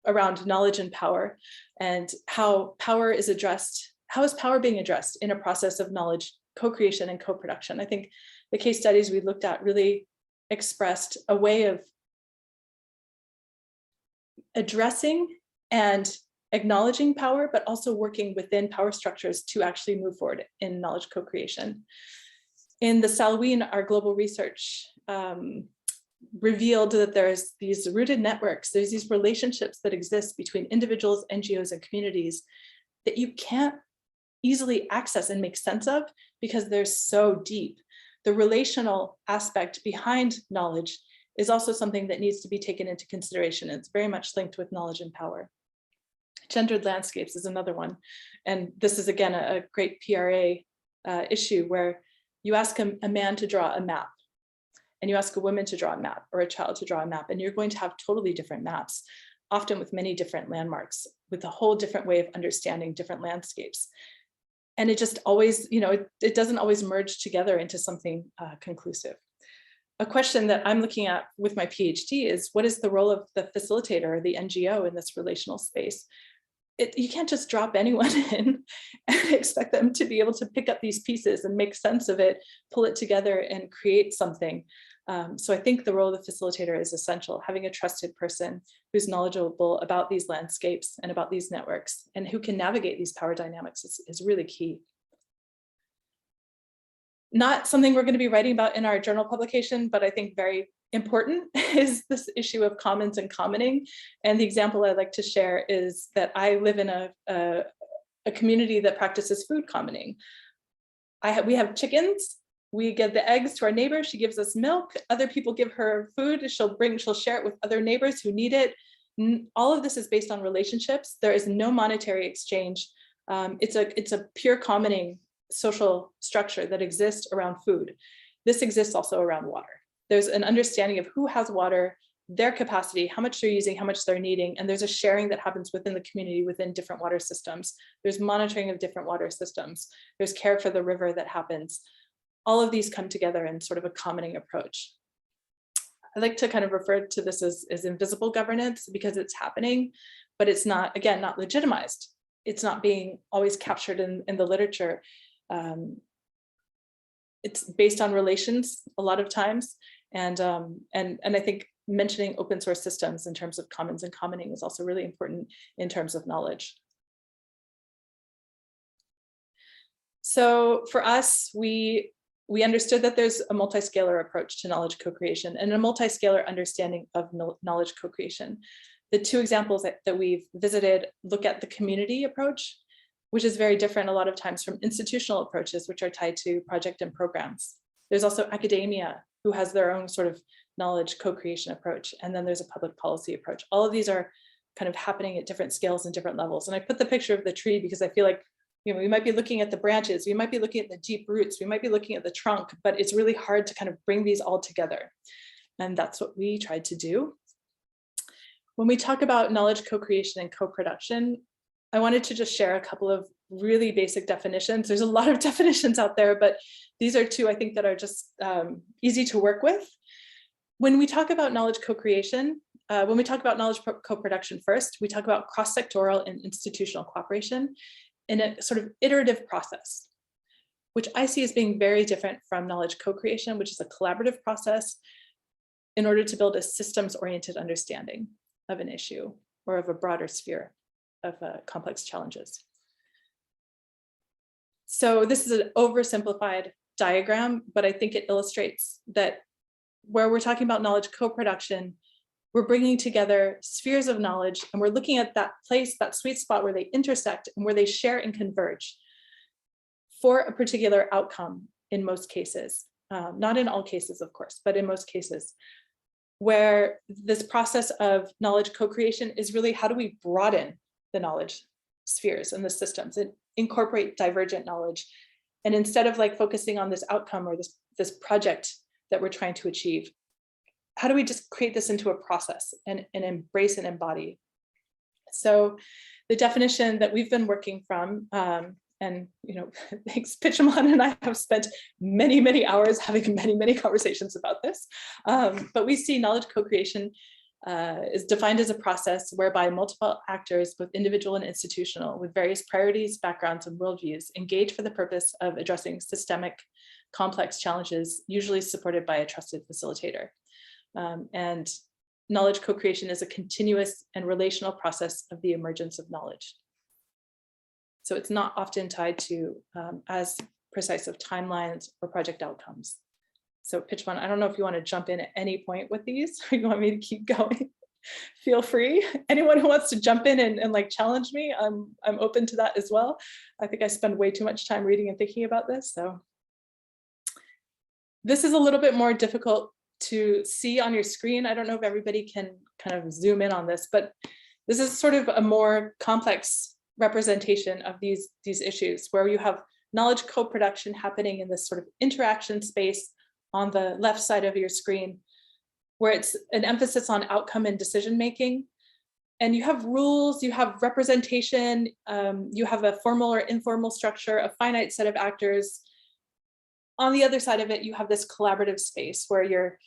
around knowledge and power, and how power is addressed. How is power being addressed in a process of knowledge co-creation and co-production? I think the case studies we looked at really expressed a way of addressing and acknowledging power, but also working within power structures to actually move forward in knowledge co-creation. In the Salween, our global research revealed that there's these rooted networks, there's these relationships that exist between individuals, NGOs, and communities that you can't easily access and make sense of because they're so deep. The relational aspect behind knowledge is also something that needs to be taken into consideration. It's very much linked with knowledge and power. Gendered landscapes is another one. And this is, again, a great PRA issue where you ask a man to draw a map, and you ask a woman to draw a map, or a child to draw a map, and you're going to have totally different maps, often with many different landmarks, with a whole different way of understanding different landscapes. And it just always, it doesn't always merge together into something conclusive. A question that I'm looking at with my PhD is, what is the role of the facilitator or the NGO in this relational space? You can't just drop anyone in and expect them to be able to pick up these pieces and make sense of it, pull it together and create something. So I think the role of the facilitator is essential. Having a trusted person who's knowledgeable about these landscapes and about these networks and who can navigate these power dynamics is really key. Not something we're going to be writing about in our journal publication, but I think very important is this issue of commons and commoning. And the example I'd like to share is that I live in a community that practices food commoning. We have chickens. We give the eggs to our neighbor. She gives us milk. Other people give her food. She'll share it with other neighbors who need it. All of this is based on relationships. There is no monetary exchange. It's a pure commoning social structure that exists around food. This exists also around water. There's an understanding of who has water, their capacity, how much they're using, how much they're needing, and there's a sharing that happens within the community within different water systems. There's monitoring of different water systems. There's care for the river that happens. All of these come together in sort of a commoning approach. I like to kind of refer to this as invisible governance because it's happening, but it's not, again, not legitimized. It's not being always captured in the literature. It's based on relations a lot of times. And I think mentioning open source systems in terms of commons and commoning is also really important in terms of knowledge. So for us, we understood that there's a multi-scalar approach to knowledge co-creation and a multi-scalar understanding of knowledge co-creation. The two examples that we've visited look at the community approach, which is very different a lot of times from institutional approaches, which are tied to project and programs. There's also academia, who has their own sort of knowledge co-creation approach. And then there's a public policy approach. All of these are kind of happening at different scales and different levels. And I put the picture of the tree because I feel like, you know, we might be looking at the branches, we might be looking at the deep roots, we might be looking at the trunk, but it's really hard to kind of bring these all together. And that's what we tried to do. When we talk about knowledge co-creation and co-production, I wanted to just share a couple of really basic definitions. There's a lot of definitions out there, but these are two I think that are just easy to work with. When we talk about knowledge co-creation, when we talk about knowledge co-production first, we talk about cross-sectoral and institutional cooperation in a sort of iterative process, which I see as being very different from knowledge co-creation, which is a collaborative process in order to build a systems-oriented understanding of an issue or of a broader sphere of complex challenges. So this is an oversimplified diagram, but I think it illustrates that where we're talking about knowledge co-production, we're bringing together spheres of knowledge and we're looking at that place, that sweet spot where they intersect and where they share and converge for a particular outcome in most cases. Not in all cases, of course, but in most cases, where this process of knowledge co-creation is really how do we broaden the knowledge spheres and the systems and incorporate divergent knowledge. And instead of like focusing on this outcome or this project that we're trying to achieve, how do we just create this into a process and embrace and embody? So the definition that we've been working from, and you know, thanks, Pichaman and I have spent many, many hours having many, many conversations about this. But we see knowledge co-creation is defined as a process whereby multiple actors, both individual and institutional, with various priorities, backgrounds, and worldviews, engage for the purpose of addressing systemic, complex challenges, usually supported by a trusted facilitator. And knowledge co-creation is a continuous and relational process of the emergence of knowledge. So it's not often tied to as precise of timelines or project outcomes. So Pitchman, I don't know if you want to jump in at any point with these, or you want me to keep going. Feel free. Anyone who wants to jump in and like challenge me, I'm open to that as well. I think I spend way too much time reading and thinking about this. So this is a little bit more difficult to see on your screen. I don't know if everybody can kind of zoom in on this, but this is sort of a more complex representation of these issues where you have knowledge co-production happening in this sort of interaction space on the left side of your screen, where it's an emphasis on outcome and decision making. And you have rules, you have representation, you have a formal or informal structure, a finite set of actors. On the other side of it, you have this collaborative space where you're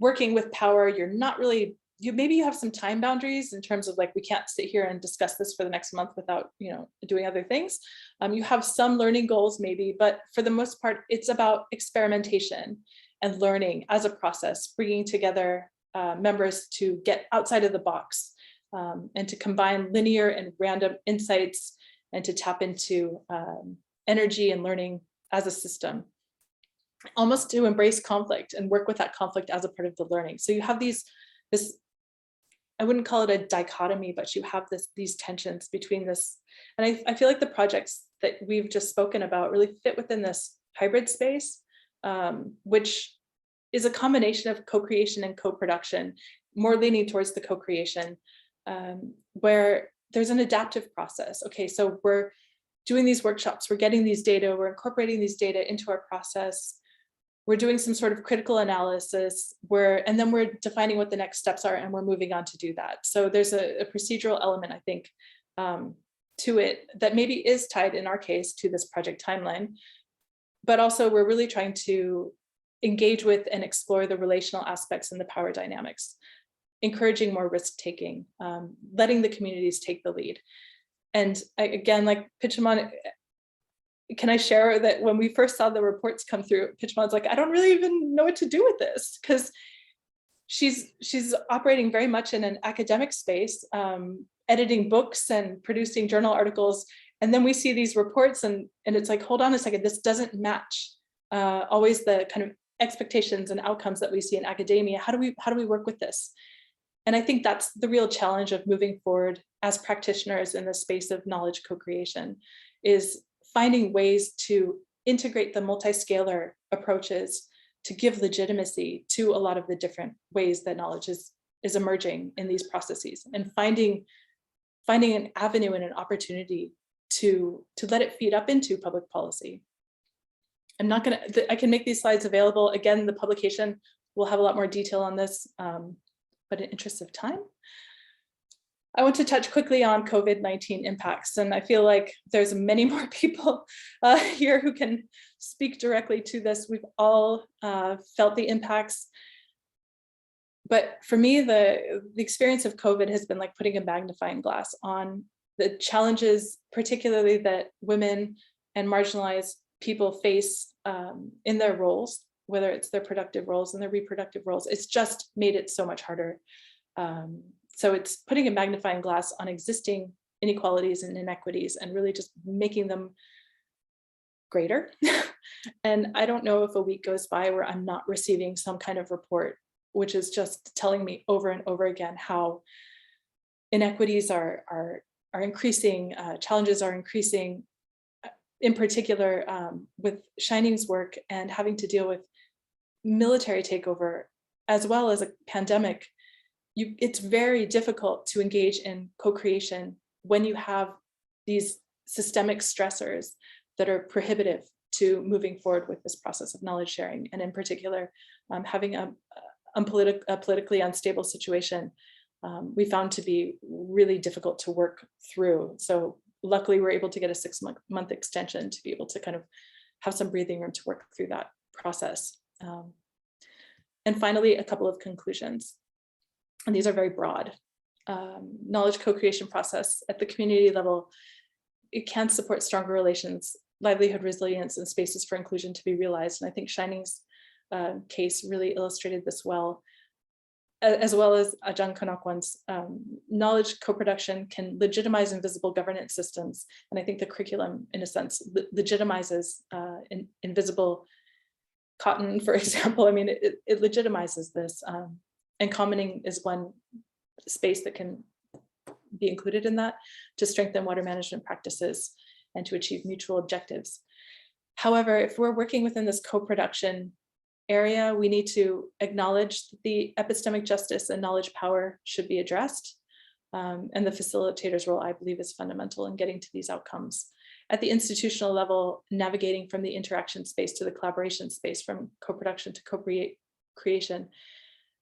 working with power, you're not really, maybe you have some time boundaries in terms of like, we can't sit here and discuss this for the next month without, you know, doing other things. You have some learning goals maybe, but for the most part, it's about experimentation and learning as a process, bringing together members to get outside of the box and to combine linear and random insights and to tap into energy and learning as a system, almost to embrace conflict and work with that conflict as a part of the learning. So you have this, I wouldn't call it a dichotomy, but you have these tensions between this. And I feel like the projects that we've just spoken about really fit within this hybrid space, which is a combination of co-creation and co-production, more leaning towards the co-creation, where there's an adaptive process. Okay, so we're doing these workshops, we're getting these data, we're incorporating these data into our process, we're doing some sort of critical analysis, and then we're defining what the next steps are, and we're moving on to do that. So there's a procedural element, I think, to it that maybe is tied in our case to this project timeline, but also we're really trying to engage with and explore the relational aspects and the power dynamics, encouraging more risk-taking, letting the communities take the lead. And again, like Pichaman, can I share that when we first saw the reports come through, Pichaman's like, I don't really even know what to do with this, because she's operating very much in an academic space, editing books and producing journal articles. And then we see these reports and it's like, hold on a second, this doesn't match always the kind of expectations and outcomes that we see in academia. How do we work with this? And I think that's the real challenge of moving forward as practitioners in the space of knowledge co-creation, is finding ways to integrate the multi-scalar approaches to give legitimacy to a lot of the different ways that knowledge is emerging in these processes, and finding an avenue and an opportunity to let it feed up into public policy. I can make these slides available. Again, the publication will have a lot more detail on this, but in interest of time, I want to touch quickly on COVID-19 impacts. And I feel like there's many more people here who can speak directly to this. We've all felt the impacts. But for me, the experience of COVID has been like putting a magnifying glass on the challenges, particularly that women and marginalized people face in their roles, whether it's their productive roles and their reproductive roles. It's just made it so much harder. So it's putting a magnifying glass on existing inequalities and inequities and really just making them greater. And I don't know if a week goes by where I'm not receiving some kind of report, which is just telling me over and over again how inequities are increasing, challenges are increasing, in particular with Shining's work and having to deal with military takeover, as well as a pandemic. It's very difficult to engage in co-creation when you have these systemic stressors that are prohibitive to moving forward with this process of knowledge sharing. And in particular, having a politically unstable situation, we found to be really difficult to work through. So luckily we're able to get a 6-month extension to be able to kind of have some breathing room to work through that process. And finally, a couple of conclusions. And these are very broad. Knowledge co-creation process at the community level, it can support stronger relations, livelihood resilience, and spaces for inclusion to be realized. And I think Shining's case really illustrated this well, as well as Ajahn Kanokwan's knowledge co-production can legitimize invisible governance systems. And I think the curriculum, in a sense, legitimizes invisible cotton, for example. I mean, it legitimizes this. And commenting is one space that can be included in that to strengthen water management practices and to achieve mutual objectives. However, if we're working within this co-production area, we need to acknowledge that the epistemic justice and knowledge power should be addressed. And the facilitator's role, I believe, is fundamental in getting to these outcomes. At the institutional level, navigating from the interaction space to the collaboration space, from co-production to co-creation,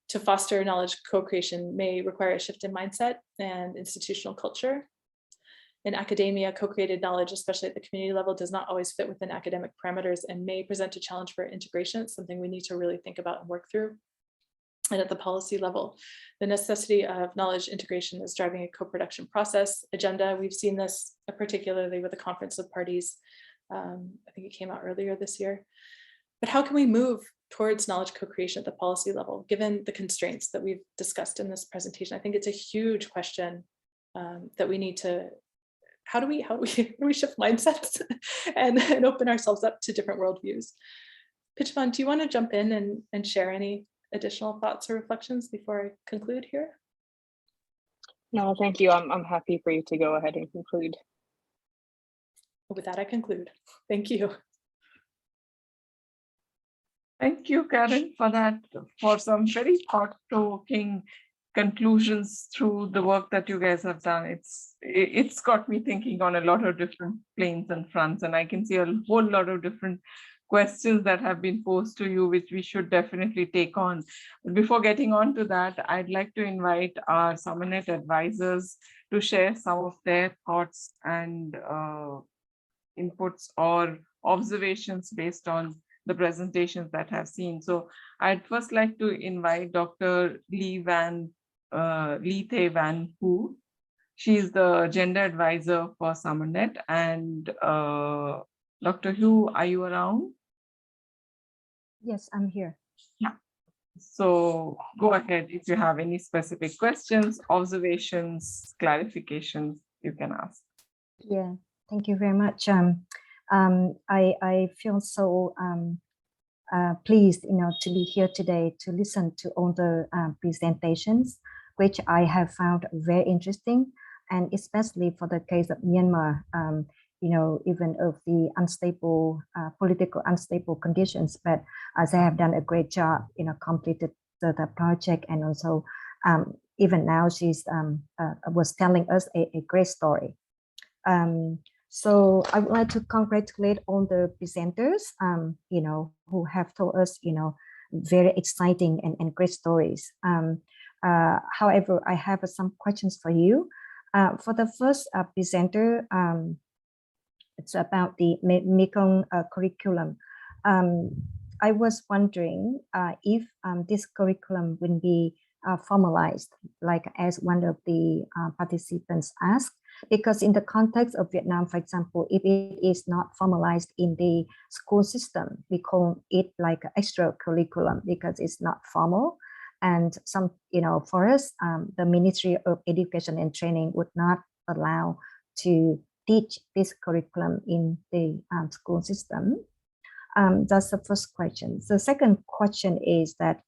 to foster knowledge co-creation may require a shift in mindset and institutional culture. In academia, co-created knowledge, especially at the community level, does not always fit within academic parameters and may present a challenge for integration. It's something we need to really think about and work through. And at the policy level, the necessity of knowledge integration is driving a co-production process agenda. We've seen this particularly with the Conference of Parties. I think it came out earlier this year. but how can we move towards knowledge co-creation at the policy level, given the constraints that we've discussed in this presentation? I think it's a huge question that we need to, how do we shift mindsets and open ourselves up to different worldviews? Pitchvan, do you want to jump in and share any additional thoughts or reflections before I conclude here? No, thank you. I'm happy for you to go ahead and conclude. With that, I conclude. Thank you. Thank you, Karen, for that, for some very thought-provoking conclusions through the work that you guys have done. It's got me thinking on a lot of different planes and fronts, and I can see a whole lot of different questions that have been posed to you, which we should definitely take on. But before getting on to that, I'd like to invite our Summonet advisors to share some of their thoughts and inputs or observations based on the presentations that I've seen. So I'd first like to invite Dr. Lee Thay Van Hu. She's the gender advisor for Summonet. And Dr. Hu, are you around? Yes, I'm here. Yeah. So go ahead if you have any specific questions, observations, clarifications, you can ask. Yeah, thank you very much. I feel so pleased, to be here today to listen to all the presentations, which I have found very interesting, and especially for the case of Myanmar. Even of the unstable, political unstable conditions, but they have done a great job, completed the project, and also even now she's was telling us a great story. So I would like to congratulate all the presenters, who have told us, very exciting and great stories. However, I have some questions for you. For the first presenter, it's about the Mekong Curriculum. I was wondering if this curriculum will be formalized, like as one of the participants asked, because in the context of Vietnam, for example, if it is not formalized in the school system, we call it like extra curriculum because it's not formal. And some, for us, the Ministry of Education and Training would not allow to teach this curriculum in the school system. That's the first question. The second question is that,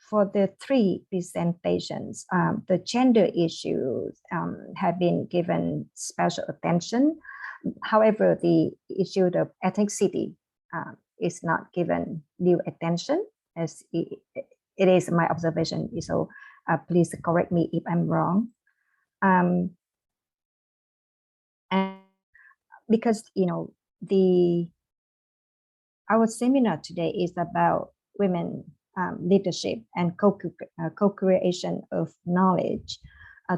for the three presentations, the gender issues have been given special attention. However, the issue of ethnicity is not given due attention, as it is my observation. So please correct me if I'm wrong. And because our seminar today is about women leadership and co-creation of knowledge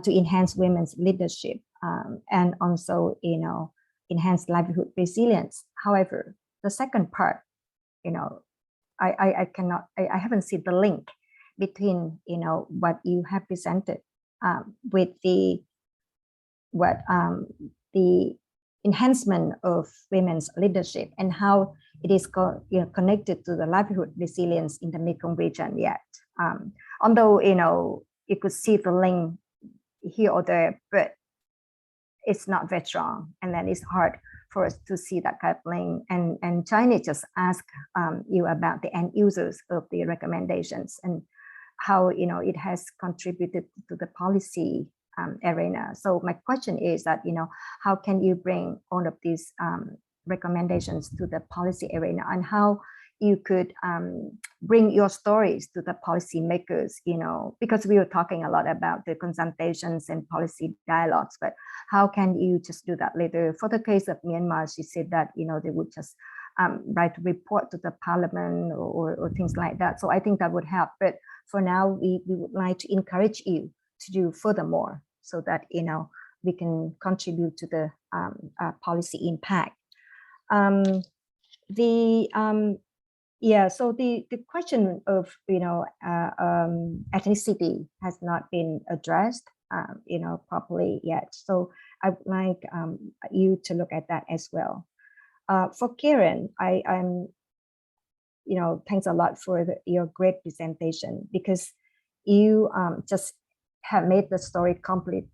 to enhance women's leadership and also enhance livelihood resilience. However, the second part, I haven't seen the link between what you have presented with the enhancement of women's leadership and how it is connected to the livelihood resilience in the Mekong region yet. Although you could see the link here or there, but it's not very strong, and then it's hard for us to see that kind of link. And China just asked you about the end users of the recommendations and how it has contributed to the policy arena. So my question is that how can you bring all of these recommendations to the policy arena, and how you could bring your stories to the policymakers, because we were talking a lot about the consultations and policy dialogues, but how can you just do that later? For the case of Myanmar, she said that, they would just write a report to the parliament or things like that. So I think that would help. But for now, we would like to encourage you to do furthermore so that, we can contribute to the policy impact. So the question of ethnicity has not been addressed properly yet. So I would like you to look at that as well. For Karen, I'm, thanks a lot for your great presentation, because you just have made the story complete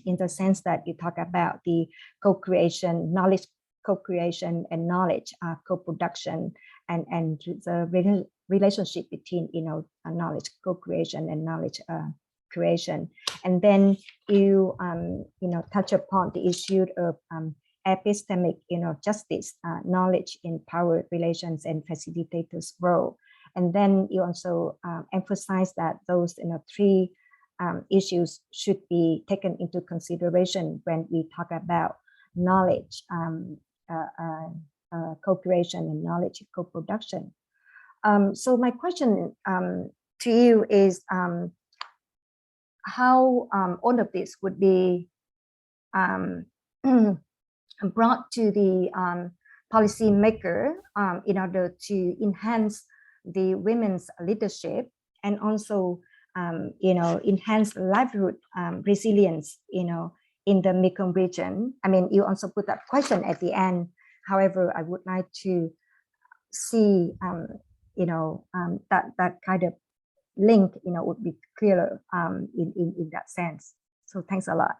in the sense that you talk about the co-creation, knowledge co-creation, and knowledge co-production, and the relationship between knowledge co-creation and knowledge creation. And then you touch upon the issue of epistemic justice, knowledge in power relations and facilitators role. And then you also emphasize that those three issues should be taken into consideration when we talk about knowledge co-creation and knowledge co-production. So my question to you is how all of this would be brought to the policy maker in order to enhance the women's leadership, and also enhance livelihood resilience in the Mekong region. I mean, you also put that question at the end. However, I would like to see that kind of link would be clearer in that sense. So thanks a lot.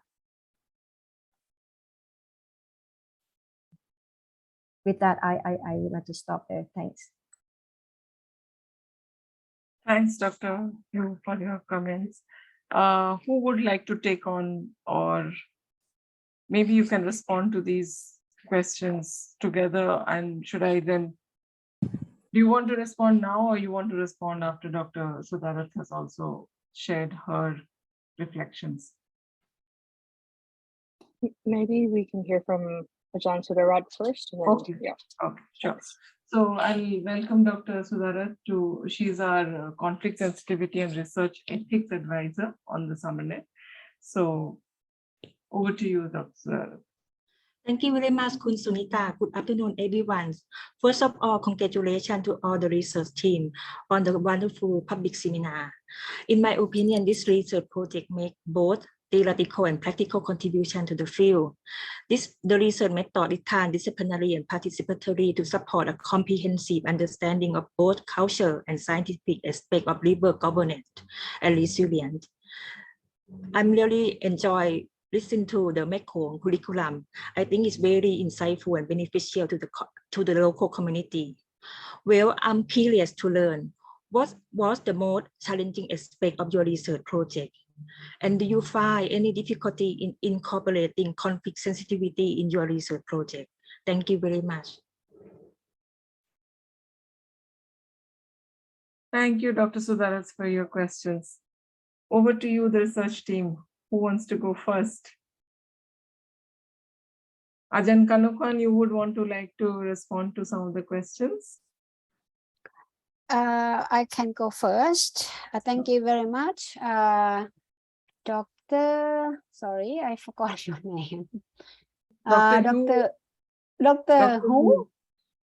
With that, I would like to stop there. Thanks. Thanks, Dr. Yu, for your comments. Who would like to take on, or maybe you can respond to these questions together? And should I then, do you want to respond now, or you want to respond after Dr. Sudarat has also shared her reflections? Maybe we can hear from Ajahn Sudarat first. And then, Okay. Yeah. Okay, sure. So I'll welcome Dr. Sudarat to, she's our conflict sensitivity and research ethics advisor on the Summonet. So over to you, Dr. Sudarat. Thank you very much, Kun Sunita. Good afternoon, everyone. First of all, congratulations to all the research team on the wonderful public seminar. In my opinion, this research project makes both theoretical and practical contribution to the field. The research method is transdisciplinary and participatory to support a comprehensive understanding of both culture and scientific aspects of river governance and resilience. I'm really enjoy listening to the Mekong curriculum. I think it's very insightful and beneficial to the local community. Well, I'm curious to learn what was the most challenging aspect of your research project. And do you find any difficulty in incorporating conflict sensitivity in your research project? Thank you very much. Thank you, Dr. Sudarat, for your questions. Over to you, the research team. Who wants to go first? Ajahn Kanokwan, you would want to like to respond to some of the questions? I can go first. Thank you very much. Sorry, I forgot your name. Dr. Hu.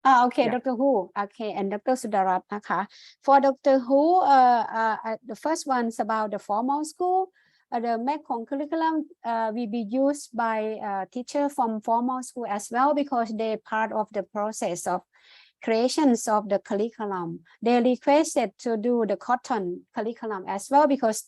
Okay, yeah. Dr. Hu. Okay, and Dr. Sudarat. For Dr. Hu, the first one's about the formal school. The Mekong curriculum will be used by teachers from formal school as well, because they're part of the process of creations of the curriculum. They requested to do the cotton curriculum as well, because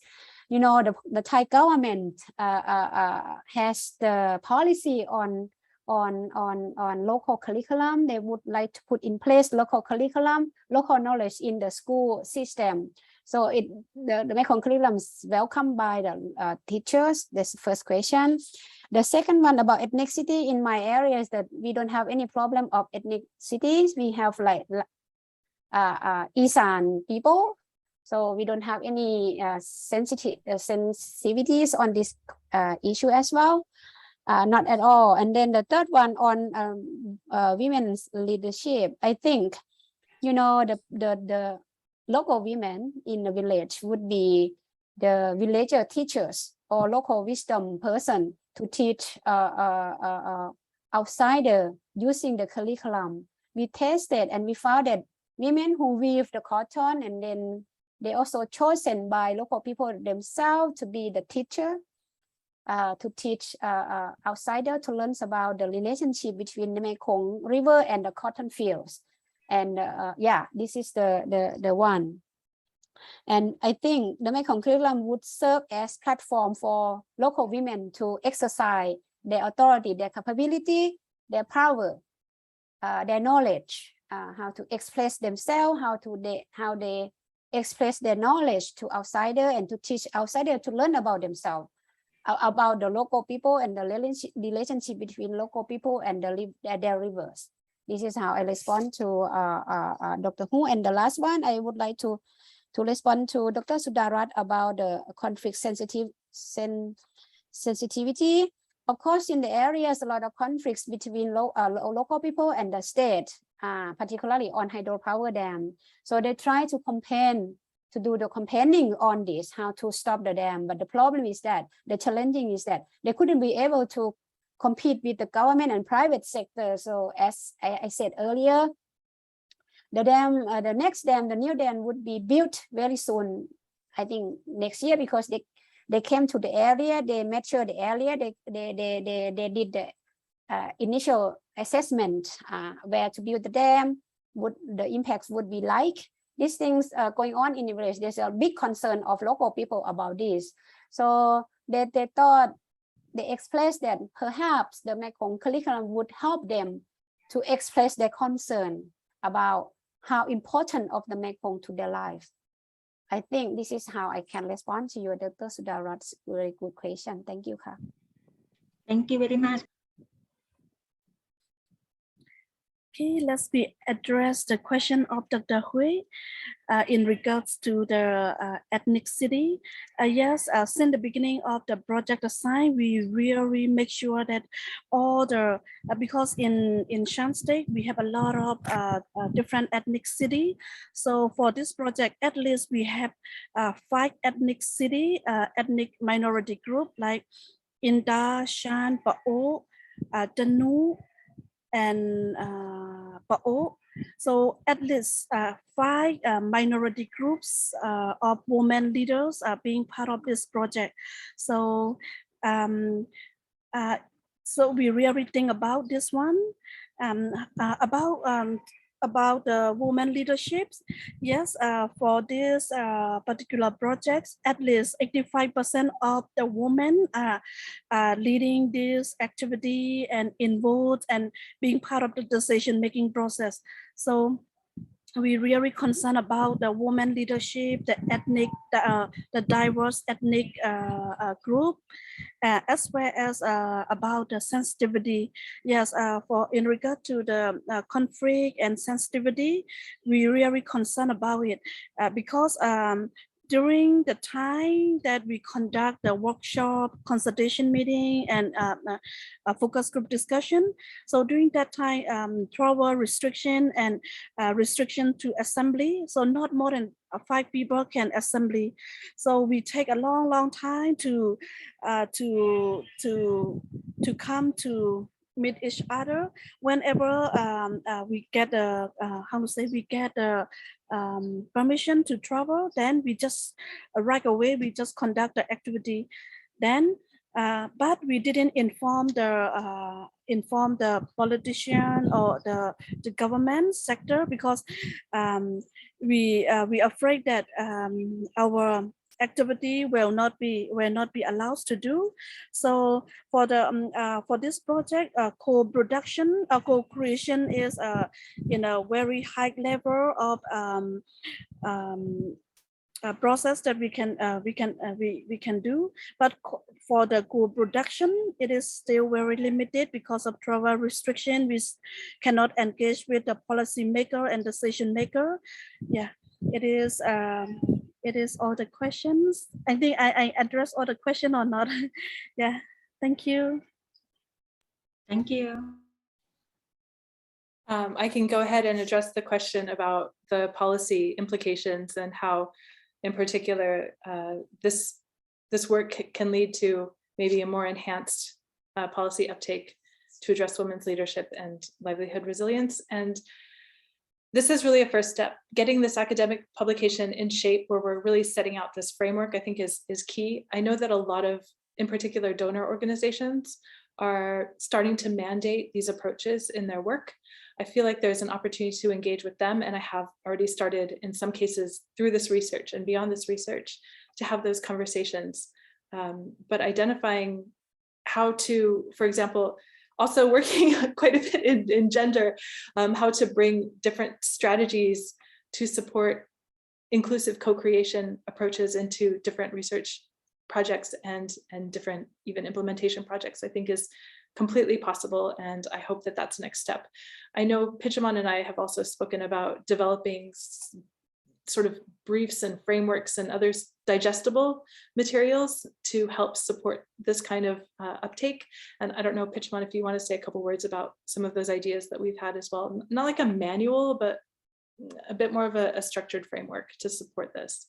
the Thai government has the policy on local curriculum. They would like to put in place local curriculum, local knowledge in the school system. So the Mekong curriculum is welcomed by the teachers. That's the first question. The second one about ethnicity in my area is that we don't have any problem of ethnicities. We have like Isan people. So we don't have any sensitivities on this issue as well. Not at all. And then the third one on women's leadership, I think, the local women in the village would be the villager teachers or local wisdom person to teach outsider using the curriculum. We tested and we found that women who weave the cotton, and then they also chosen by local people themselves to be the teacher. to teach outsider to learn about the relationship between the Mekong River and the cotton fields. And yeah, this is the one. And I think the Mekong Curriculum would serve as platform for local women to exercise their authority, their capability, their power, their knowledge, how to express themselves, how they express their knowledge to outsider, and to teach outsider to learn about themselves, about the local people and the relationship between local people and their rivers. This is how I respond to Dr. Hu. And the last one, I would like to respond to Dr. Sudarat about the conflict sensitivity. Of course, in the areas, a lot of conflicts between local people and the state, particularly on hydropower dam. So they try to do the campaigning on this, how to stop the dam. But the problem is that, the challenging is that they couldn't be able to compete with the government and private sector. So as I said earlier, the dam, the next dam, the new dam would be built very soon, I think next year, because they came to the area, they measured the area, they did the initial assessment where to build the dam, what the impacts would be like. These things going on in the village. There's a big concern of local people about this. So they thought, they expressed that perhaps the Mekong Curriculum would help them to express their concern about how important of the Mekong to their life. I think this is how I can respond to your Dr. Sudarat's very good question. Thank you. Thank you very much. Okay, let's address the question of Dr. Hui in regards to the ethnicity. Yes, since the beginning of the project design, we really make sure that all the, because in Shan State, we have a lot of different ethnicity. So for this project, at least we have 5 ethnic minority group like Inda, Shan, Pa'o, Danu, and Pa'o. So at least 5 minority groups of women leaders are being part of this project. So so we really think about this one, about the women leaderships. Yes, for this particular projects, at least 85% of the women are leading this activity and involved and being part of the decision-making process. So we really concerned about the women leadership, the diverse ethnic group, as well as about the sensitivity. Yes, in regard to the conflict and sensitivity, we really concerned about it because during the time that we conduct the workshop, consultation meeting, and a focus group discussion. So during that time, travel restriction and restriction to assembly. So not more than 5 people can assembly. So we take a long time to come to meet each other. Whenever we get the permission to travel, then we just right away we just conduct the activity. Then but we didn't inform the politician or the government sector because we afraid that our activity will not be allowed to do. So for this project, co-production, co-creation is in a very high level of process that we can do, but for the co-production, it is still very limited because of travel restriction. We cannot engage with the policy maker and decision maker. Yeah, it is all the questions. I think I addressed all the question or not. Yeah, thank you. Thank you. I can go ahead and address the question about the policy implications and how, in particular, this work can lead to maybe a more enhanced policy uptake to address women's leadership and livelihood resilience. And this is really a first step. Getting this academic publication in shape where we're really setting out this framework, I think is key. I know that a lot of in particular donor organizations, are starting to mandate these approaches in their work. I feel like there's an opportunity to engage with them, and I have already started in some cases through this research and beyond this research to have those conversations. But identifying how to, for example, also working quite a bit in gender, how to bring different strategies to support inclusive co-creation approaches into different research projects and different even implementation projects, I think is completely possible. And I hope that that's the next step. I know Pichaman and I have also spoken about developing sort of briefs and frameworks and other digestible materials to help support this kind of uptake. And I don't know, Pichaman, if you want to say a couple words about some of those ideas that we've had as well. Not like a manual, but a bit more of a structured framework to support this.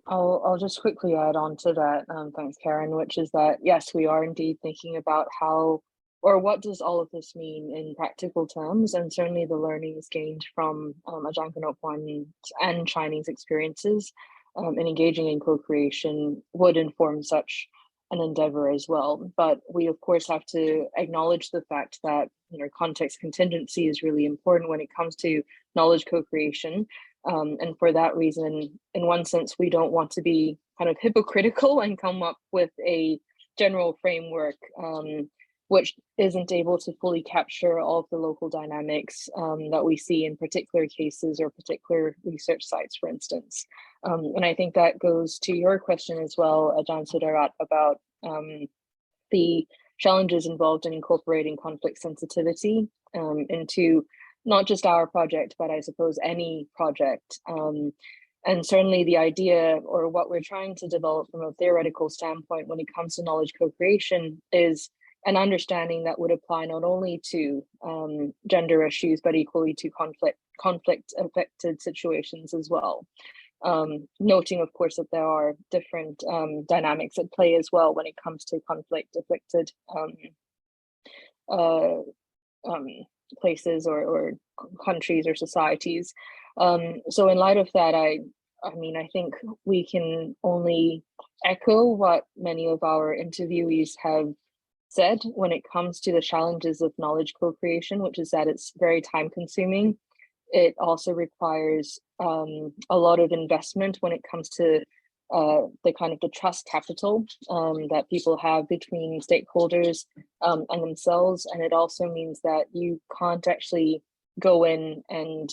I'll just quickly add on to that, thanks Karen, which is that yes, we are indeed thinking about how or what does all of this mean in practical terms, and certainly the learnings gained from Ajahn Kanokwan and Chinese experiences in engaging in co-creation would inform such an endeavor as well. But we of course have to acknowledge the fact that context contingency is really important when it comes to knowledge co-creation. And for that reason, in one sense, we don't want to be kind of hypocritical and come up with a general framework which isn't able to fully capture all of the local dynamics that we see in particular cases or particular research sites, for instance. And I think that goes to your question as well, Ajahn Sudarat, about the challenges involved in incorporating conflict sensitivity into not just our project, but I suppose any project. And certainly the idea or what we're trying to develop from a theoretical standpoint when it comes to knowledge co-creation is an understanding that would apply not only to gender issues, but equally to conflict affected situations as well. Noting, of course, that there are different dynamics at play as well when it comes to conflict afflicted places or countries or societies. So in light of that, I think we can only echo what many of our interviewees have said when it comes to the challenges of knowledge co-creation, which is that it's very time consuming. It also requires a lot of investment when it comes to the trust capital that people have between stakeholders and themselves. And it also means that you can't actually go in and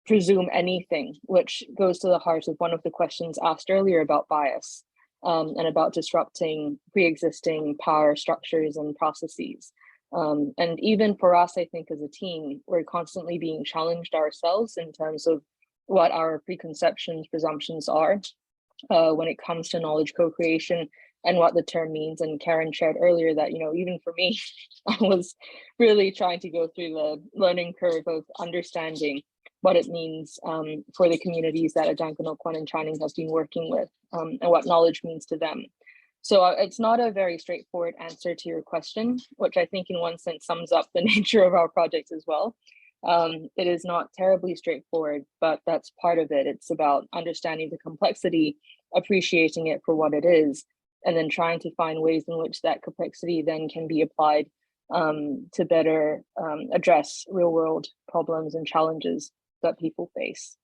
presume anything, which goes to the heart of one of the questions asked earlier about bias and about disrupting pre-existing power structures and processes. And even for us, I think as a team, we're constantly being challenged ourselves in terms of what our preconceptions, presumptions are when it comes to knowledge co-creation and what the term means. And Karen shared earlier that, even for me, I was really trying to go through the learning curve of understanding what it means for the communities that Ajahn Kanokwan and Channing have been working with and what knowledge means to them. So it's not a very straightforward answer to your question, which I think in one sense sums up the nature of our project as well. It is not terribly straightforward, but that's part of it. It's about understanding the complexity, appreciating it for what it is, and then trying to find ways in which that complexity then can be applied to better address real world problems and challenges that people face.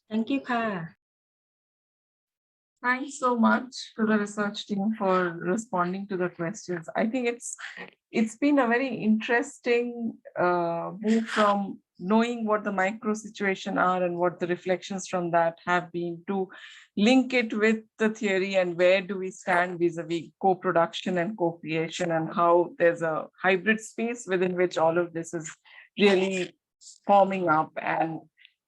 Thank you, Ka. Thanks so much to the research team for responding to the questions. I think it's been a very interesting move from knowing what the micro situation are and what the reflections from that have been to link it with the theory and where do we stand vis-a-vis co-production and co-creation and how there's a hybrid space within which all of this is really forming up.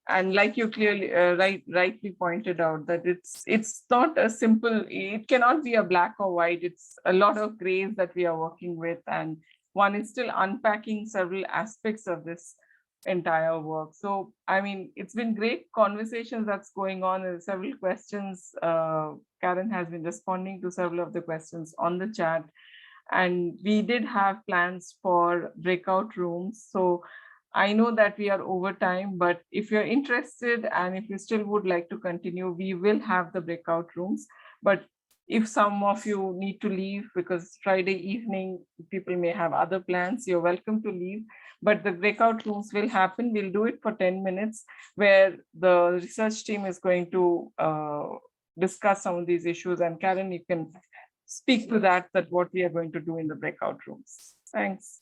And like you clearly rightly pointed out, that it's not a simple, it cannot be a black or white. It's a lot of grays that we are working with, and one is still unpacking several aspects of this entire work. So, I mean, it's been great conversations that's going on, and several questions. Karen has been responding to several of the questions on the chat, and we did have plans for breakout rooms. So I know that we are over time, but if you're interested and if you still would like to continue, we will have the breakout rooms. But if some of you need to leave because Friday evening, people may have other plans, you're welcome to leave. But the breakout rooms will happen. We'll do it for 10 minutes where the research team is going to discuss some of these issues. And Karen, you can speak to that what we are going to do in the breakout rooms. Thanks.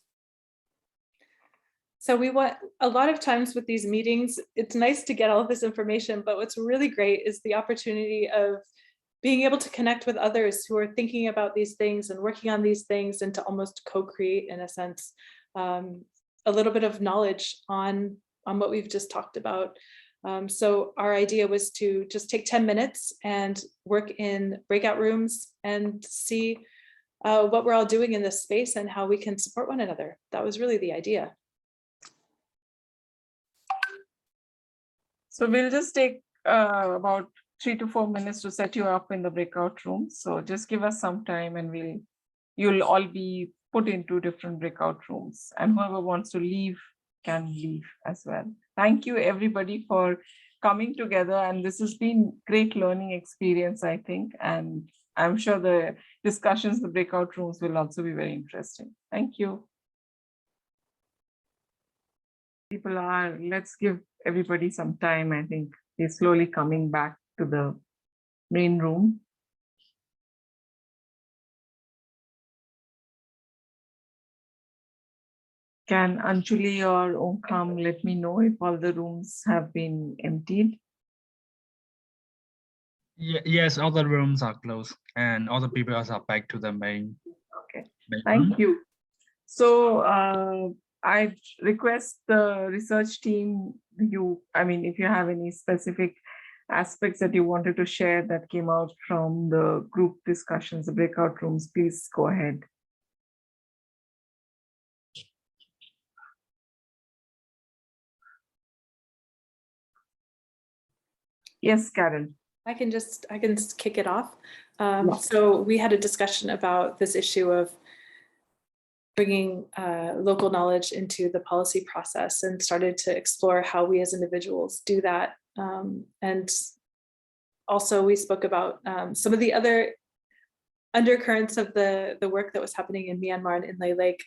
So we want, a lot of times with these meetings, it's nice to get all of this information, but what's really great is the opportunity of being able to connect with others who are thinking about these things and working on these things, and to almost co-create, in a sense, a little bit of knowledge on what we've just talked about. So our idea was to just take 10 minutes and work in breakout rooms and see what we're all doing in this space and how we can support one another. That was really the idea. So we'll just take about 3 to 4 minutes to set you up in the breakout room. So just give us some time and you'll all be put into different breakout rooms, and whoever wants to leave can leave as well. Thank you everybody for coming together, and this has been great learning experience, I think, and I'm sure the discussions, the breakout rooms will also be very interesting. Thank you. Let's give everybody some time. I think they're slowly coming back to the main room. Can Anjali or Omkam let me know if all the rooms have been emptied? Yes, all the rooms are closed and all the people are back to the main. Okay, main thank room. you. So I request the research team, if you have any specific aspects that you wanted to share that came out from the group discussions, the breakout rooms, please go ahead. Yes, Karen. I can kick it off. So we had a discussion about this issue of bringing local knowledge into the policy process, and started to explore how we as individuals do that. And also we spoke about some of the other undercurrents of the work that was happening in Myanmar and Inlay Lake,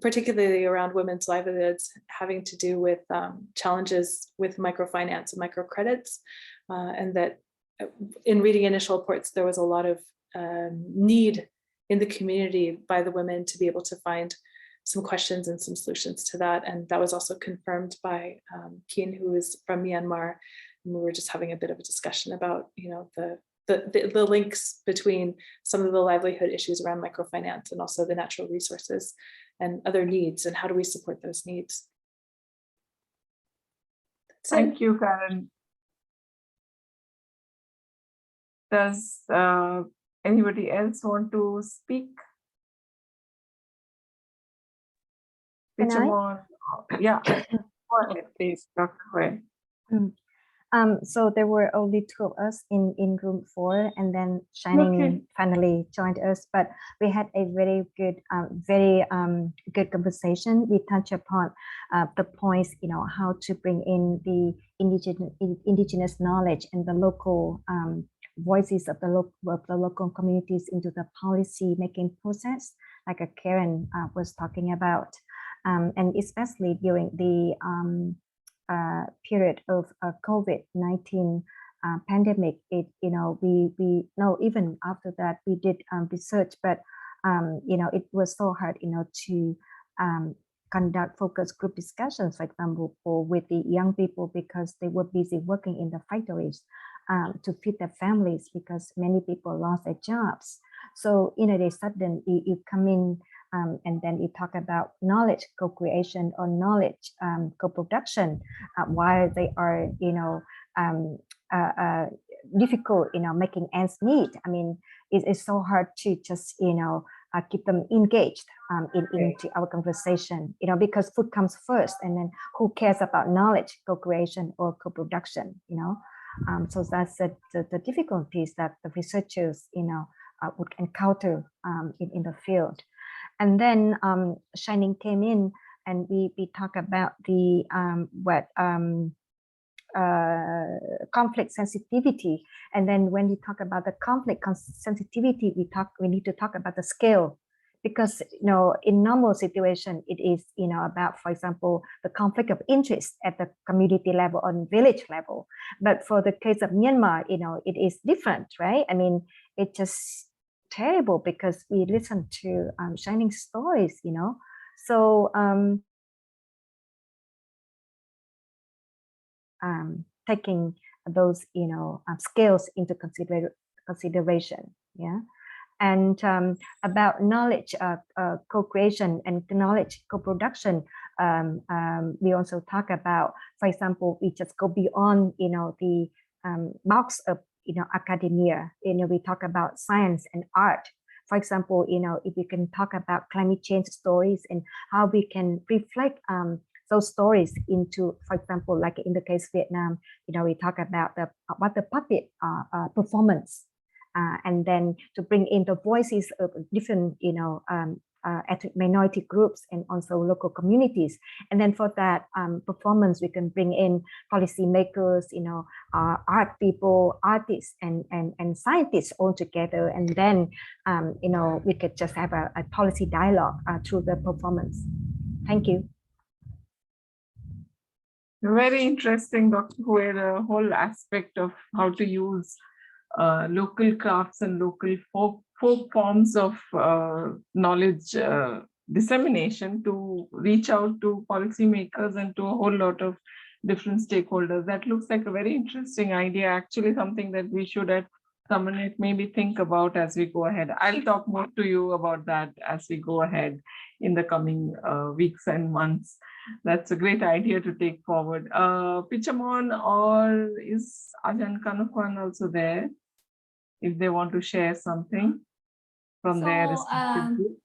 particularly around women's livelihoods, having to do with challenges with microfinance and microcredits, and that in reading initial reports, there was a lot of need in the community by the women to be able to find some questions and some solutions to that. And that was also confirmed by Keen, who is from Myanmar. And we were just having a bit of a discussion about, the links between some of the livelihood issues around microfinance and also the natural resources and other needs, and how do we support those needs. Thank you, Karen. Does anybody else want to speak? Yeah, go ahead, please, Dr. Hui. So there were only 2 of us in room 4, and then Shining finally joined us. But we had a very good, good conversation. We touched upon the points, how to bring in the indigenous knowledge and the local voices of the local communities into the policy making process, like Karen was talking about, and especially during the period of COVID-19 pandemic. We know even after that we did research, but it was so hard to conduct focus group discussions, for example, with the young people, because they were busy working in the factories to feed their families, because many people lost their jobs. So they suddenly you come in and then you talk about knowledge co-creation or knowledge co-production while they are difficult making ends meet. I mean, it's so hard to just keep them engaged into our conversation, because food comes first, and then who cares about knowledge co-creation or co-production, so that's the difficulties that the researchers would encounter in the field. And then Shining came in and we talk about the conflict sensitivity. And then when you talk about the conflict sensitivity, we need to talk about the scale, because in normal situation it is about, for example, the conflict of interest at the community level or village level. But for the case of Myanmar, it is different, right? I mean, it's just terrible because we listen to shining stories, so taking those scales into consideration, yeah. And about knowledge co-creation and knowledge co-production, we also talk about, for example, we just go beyond the box of academia. We talk about science and art. For example, if we can talk about climate change stories and how we can reflect those stories into, for example, like in the case of Vietnam, we talk about what the puppet performance, and then to bring in the voices of different, ethnic minority groups and also local communities. And then for that performance, we can bring in policymakers, art people, artists, and scientists all together. And then, we could just have a policy dialogue through the performance. Thank you. Very interesting, Dr. Hue, the whole aspect of how to use local crafts and local folk forms of knowledge dissemination to reach out to policymakers and to a whole lot of different stakeholders. That looks like a very interesting idea, actually something that we should at Summonet maybe think about as we go ahead. I'll talk more to you about that as we go ahead in the coming weeks and months. That's a great idea to take forward. Pichamon, or is Ajahn Kanokwan also there, if they want to share something from their respective group?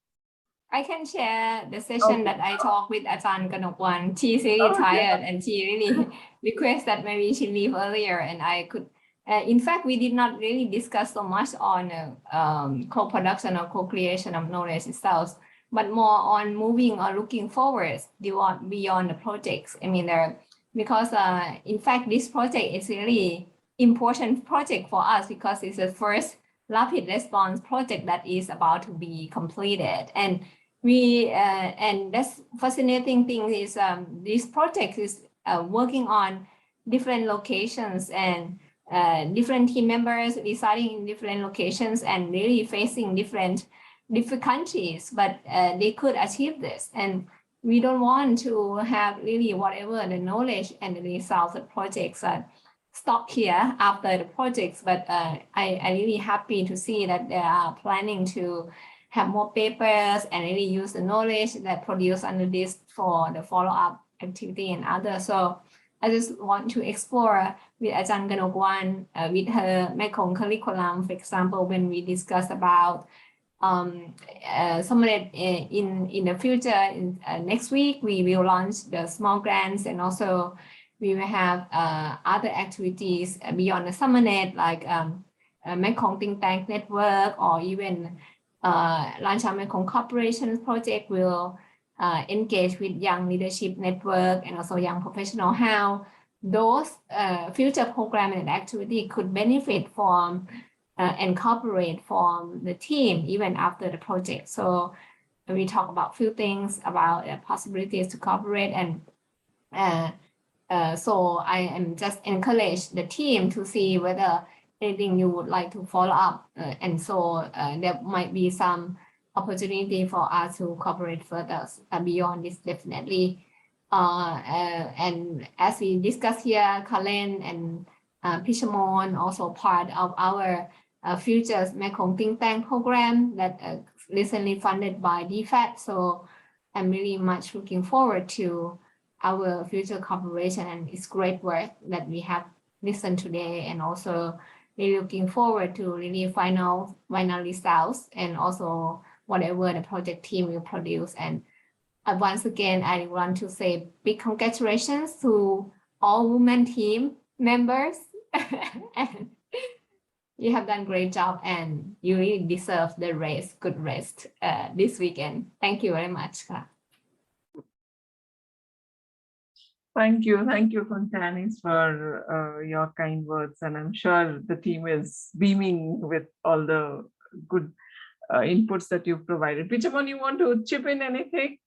I can share the session that I talked with Ajahn Kanokwan. She's really tired and she really requested that maybe she leave earlier, and I could. In fact, we did not really discuss so much on co-production or co-creation of knowledge itself, but more on moving or looking forward beyond the projects. I mean, because in fact, this project is really important project for us because it's the first rapid response project that is about to be completed. And and that's fascinating thing is this project is working on different locations and different team members residing in different locations and really facing different countries, but they could achieve this. And we don't want to have really whatever the knowledge and the results of projects stop here after the projects, but I really happy to see that they are planning to have more papers and really use the knowledge that produced under this for the follow-up activity and others. So I just want to explore with Ajahn Kanokwan with her Mekong Curriculum, for example, when we discuss about Summonet in the future. Next week, we will launch the small grants, and also we will have other activities beyond the Summonet, like Mekong Think Tank Network, or even Lancha Mekong Corporation Project will engage with Young Leadership Network and also Young Professional, how those future program and activity could benefit from and cooperate from the team even after the project. So we talk about few things about possibilities to cooperate, and so I am just encourage the team to see whether anything you would like to follow up, and so there might be some opportunity for us to cooperate further beyond this, definitely. And as we discussed here, Kalen and Pichamon also part of our Futures Mekong Think Tank program that recently funded by DFAT. So I'm really much looking forward to our future cooperation, and it's great work that we have listened today, and also really looking forward to really final results and also whatever the project team will produce. And once again, I want to say big congratulations to all women team members. And you have done a great job, and you really deserve the good rest this weekend. Thank you very much. Thank you, Fontanis, for your kind words, and I'm sure the team is beaming with all the good inputs that you've provided. Pichamon, you want to chip in anything?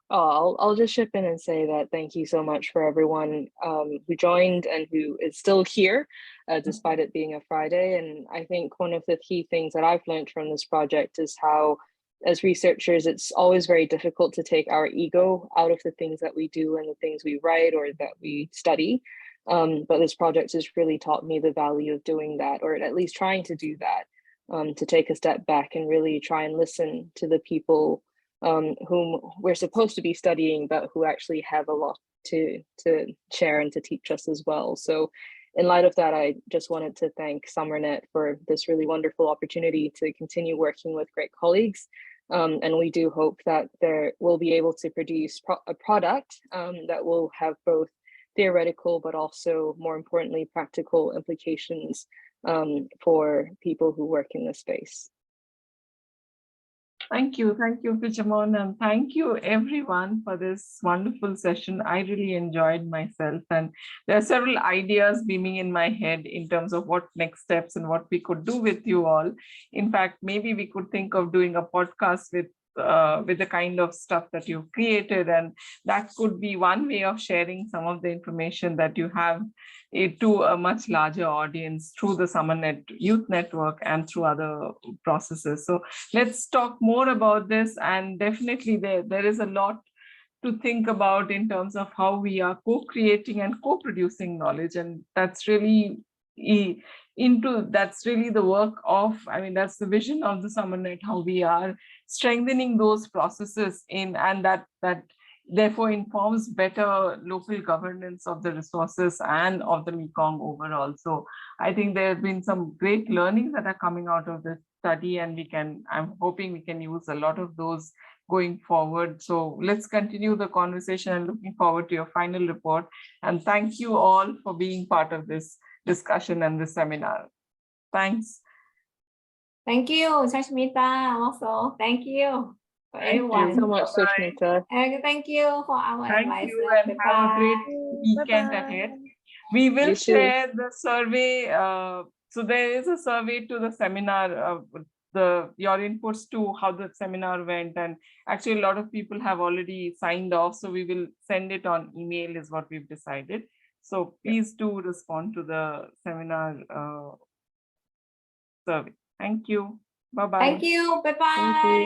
Oh, I'll just chip in and say that thank you so much for everyone who joined and who is still here, despite it being a Friday. And I think one of the key things that I've learned from this project is how, as researchers, it's always very difficult to take our ego out of the things that we do and the things we write or that we study. But this project has really taught me the value of doing that, or at least trying to do that, to take a step back and really try and listen to the people whom we're supposed to be studying, but who actually have a lot to share and to teach us as well. So in light of that, I just wanted to thank SummerNet for this really wonderful opportunity to continue working with great colleagues. And we do hope that we'll be able to produce a product that will have both theoretical, but also more importantly, practical implications for people who work in this space. Thank you, Pichamon, and thank you everyone for this wonderful session. I really enjoyed myself, and there are several ideas beaming in my head in terms of what next steps and what we could do with you all. In fact, maybe we could think of doing a podcast with the kind of stuff that you've created, and that could be one way of sharing some of the information that you have to a much larger audience through the SummerNet Youth Network and through other processes. So let's talk more about this, and definitely there is a lot to think about in terms of how we are co-creating and co-producing knowledge, and that's really the work of, I mean, that's the vision of the SummerNet, how we are strengthening those processes and that therefore informs better local governance of the resources and of the Mekong overall. So I think there have been some great learnings that are coming out of this study, and I'm hoping we can use a lot of those going forward. So let's continue the conversation, and looking forward to your final report. And thank you all for being part of this discussion and this seminar. Thanks. Thank you, Sushmita. Also, thank you for everyone. Thank you so much, Sushmita. And thank you for our Thank you, and have a great weekend ahead. We will share the survey. So there is a survey to the seminar, your inputs to how the seminar went, and actually a lot of people have already signed off, so we will send it on email is what we've decided. So please do respond to the seminar survey. Thank you. Bye-bye. Thank you. Bye-bye.